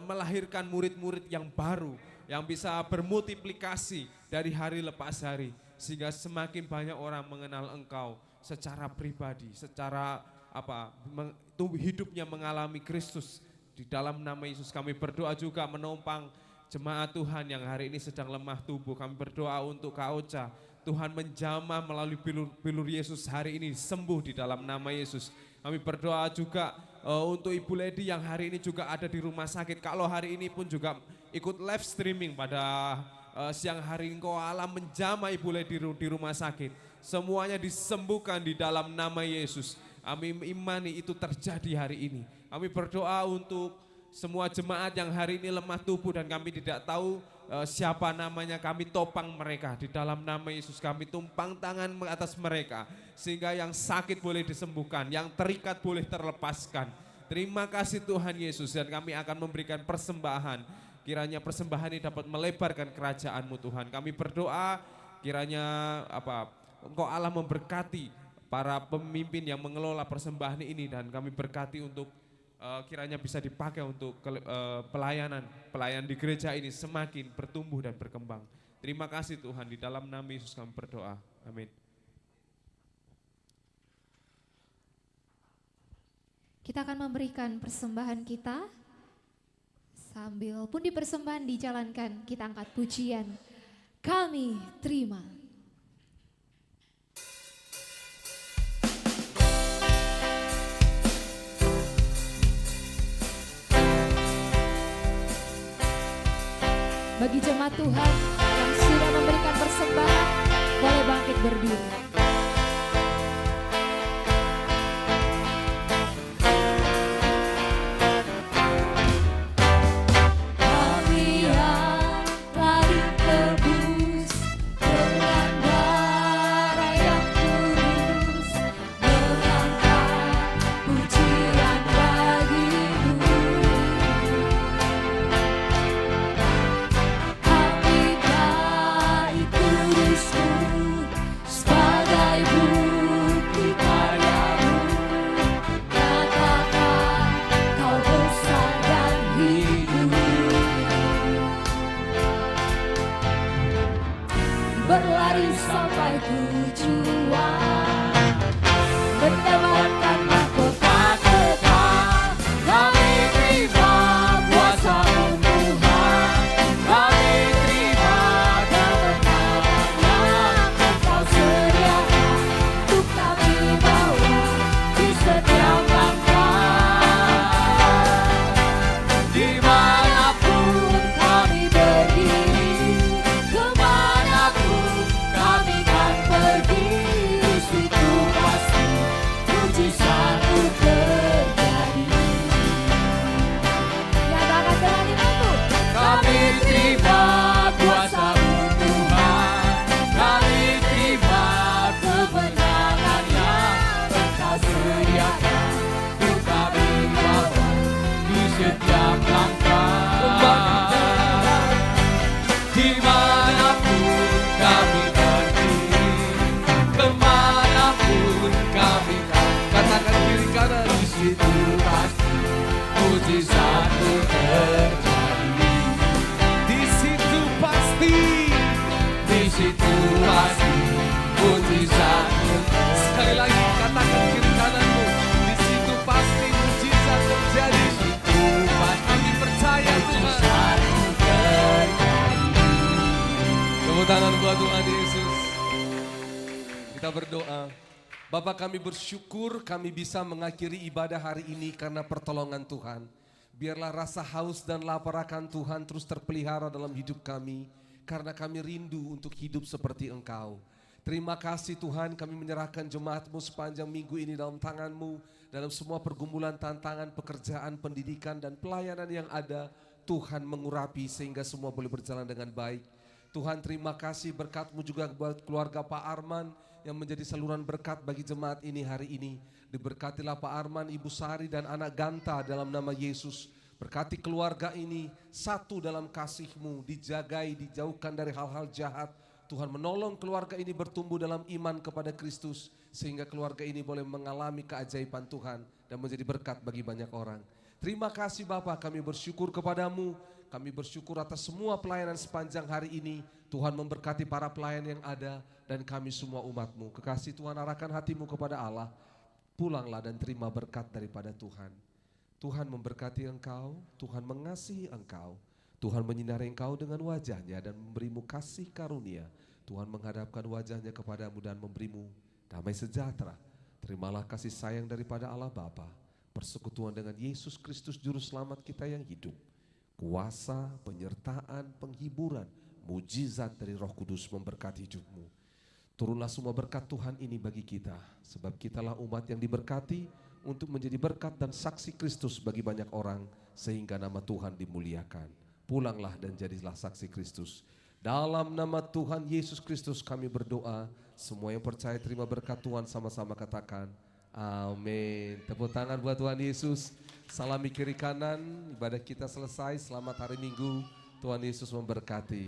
melahirkan murid-murid yang baru, yang bisa bermultiplikasi dari hari lepas hari, sehingga semakin banyak orang mengenal Engkau secara pribadi, secara hidupnya mengalami Kristus. Di dalam nama Yesus kami berdoa juga menopang jemaat Tuhan yang hari ini sedang lemah tubuh. Kami berdoa untuk Kak Ocha, Tuhan menjamah melalui bilur Yesus hari ini, sembuh di dalam nama Yesus. Kami berdoa juga untuk Ibu Lady yang hari ini juga ada di rumah sakit. Kalau hari ini pun juga ikut live streaming pada siang hari, Engkau Allah menjamah Ibu Lady di rumah sakit. Semuanya disembuhkan di dalam nama Yesus. Kami imani itu terjadi hari ini. Kami berdoa untuk semua jemaat yang hari ini lemah tubuh dan kami tidak tahu siapa namanya, kami topang mereka di dalam nama Yesus. Kami tumpang tangan atas mereka sehingga yang sakit boleh disembuhkan, yang terikat boleh terlepaskan. Terima kasih Tuhan Yesus, dan kami akan memberikan persembahan. Kiranya persembahan ini dapat melebarkan kerajaan-Mu Tuhan. Kami berdoa kiranya Engkau Allah memberkati para pemimpin yang mengelola persembahan ini, dan kami berkati untuk kiranya bisa dipakai untuk pelayan di gereja ini semakin bertumbuh dan berkembang. Terima kasih Tuhan, di dalam nama Yesus kami berdoa. Amin. Kita akan memberikan persembahan kita. Sambil pun di persembahan dijalankan, kita angkat pujian. Kami terima. Bagi jemaat Tuhan yang sudah memberikan persembahan, boleh bangkit berdiri. Sebagai setiap langkah. Dimanapun kami pergi, kemanapun kami Katakan kiri kanan. di situ pasti mujizat terjadi. Di situ pasti. Di situ pasti mujizat terjadi. Sekali lagi katakan kiri kananmu. Di situ pasti mujizat terjadi. Itu pasti Kami percaya Tuhan. mujizat terjadi. Tepuk tangan buat Tuhan Yesus. Kita berdoa. Bapa, kami bersyukur kami bisa mengakhiri ibadah hari ini karena pertolongan Tuhan. Biarlah rasa haus dan lapar akan Tuhan terus terpelihara dalam hidup kami. Karena kami rindu untuk hidup seperti Engkau. Terima kasih Tuhan, kami menyerahkan jemaat-Mu sepanjang minggu ini dalam tangan-Mu. Dalam semua pergumulan, tantangan, pekerjaan, pendidikan, dan pelayanan yang ada, Tuhan mengurapi sehingga semua boleh berjalan dengan baik. Tuhan, terima kasih berkat-Mu juga buat keluarga Pak Arman yang menjadi saluran berkat bagi jemaat ini hari ini. Diberkatilah Pak Arman, Ibu Sari, dan anak Ganta dalam nama Yesus. Berkati keluarga ini satu dalam kasih-Mu, dijagai, dijauhkan dari hal-hal jahat. Tuhan menolong keluarga ini bertumbuh dalam iman kepada Kristus, sehingga keluarga ini boleh mengalami keajaiban Tuhan dan menjadi berkat bagi banyak orang. Terima kasih Bapa, kami bersyukur kepadamu. Kami bersyukur atas semua pelayanan sepanjang hari ini. Tuhan memberkati para pelayan yang ada dan kami semua umat-Mu. Kekasih Tuhan, arahkan hatimu kepada Allah. Pulanglah dan terima berkat daripada Tuhan. Tuhan memberkati engkau, Tuhan mengasihi engkau. Tuhan menyinari engkau dengan wajahnya dan memberimu kasih karunia. Tuhan menghadapkan wajahnya kepadamu dan memberimu damai sejahtera. Terimalah kasih sayang daripada Allah Bapa, persekutuan dengan Yesus Kristus Juru Selamat kita yang hidup. Kuasa, penyertaan, penghiburan, mujizat dari Roh Kudus memberkati hidupmu. Turunlah semua berkat Tuhan ini bagi kita, sebab kitalah umat yang diberkati untuk menjadi berkat dan saksi Kristus bagi banyak orang, sehingga nama Tuhan dimuliakan. Pulanglah dan jadilah saksi Kristus. Dalam nama Tuhan Yesus Kristus kami berdoa. Semua yang percaya terima berkat Tuhan sama-sama katakan amin. Tepuk tangan buat Tuhan Yesus. Salami kiri kanan, ibadah kita selesai. Selamat hari Minggu, Tuhan Yesus memberkati.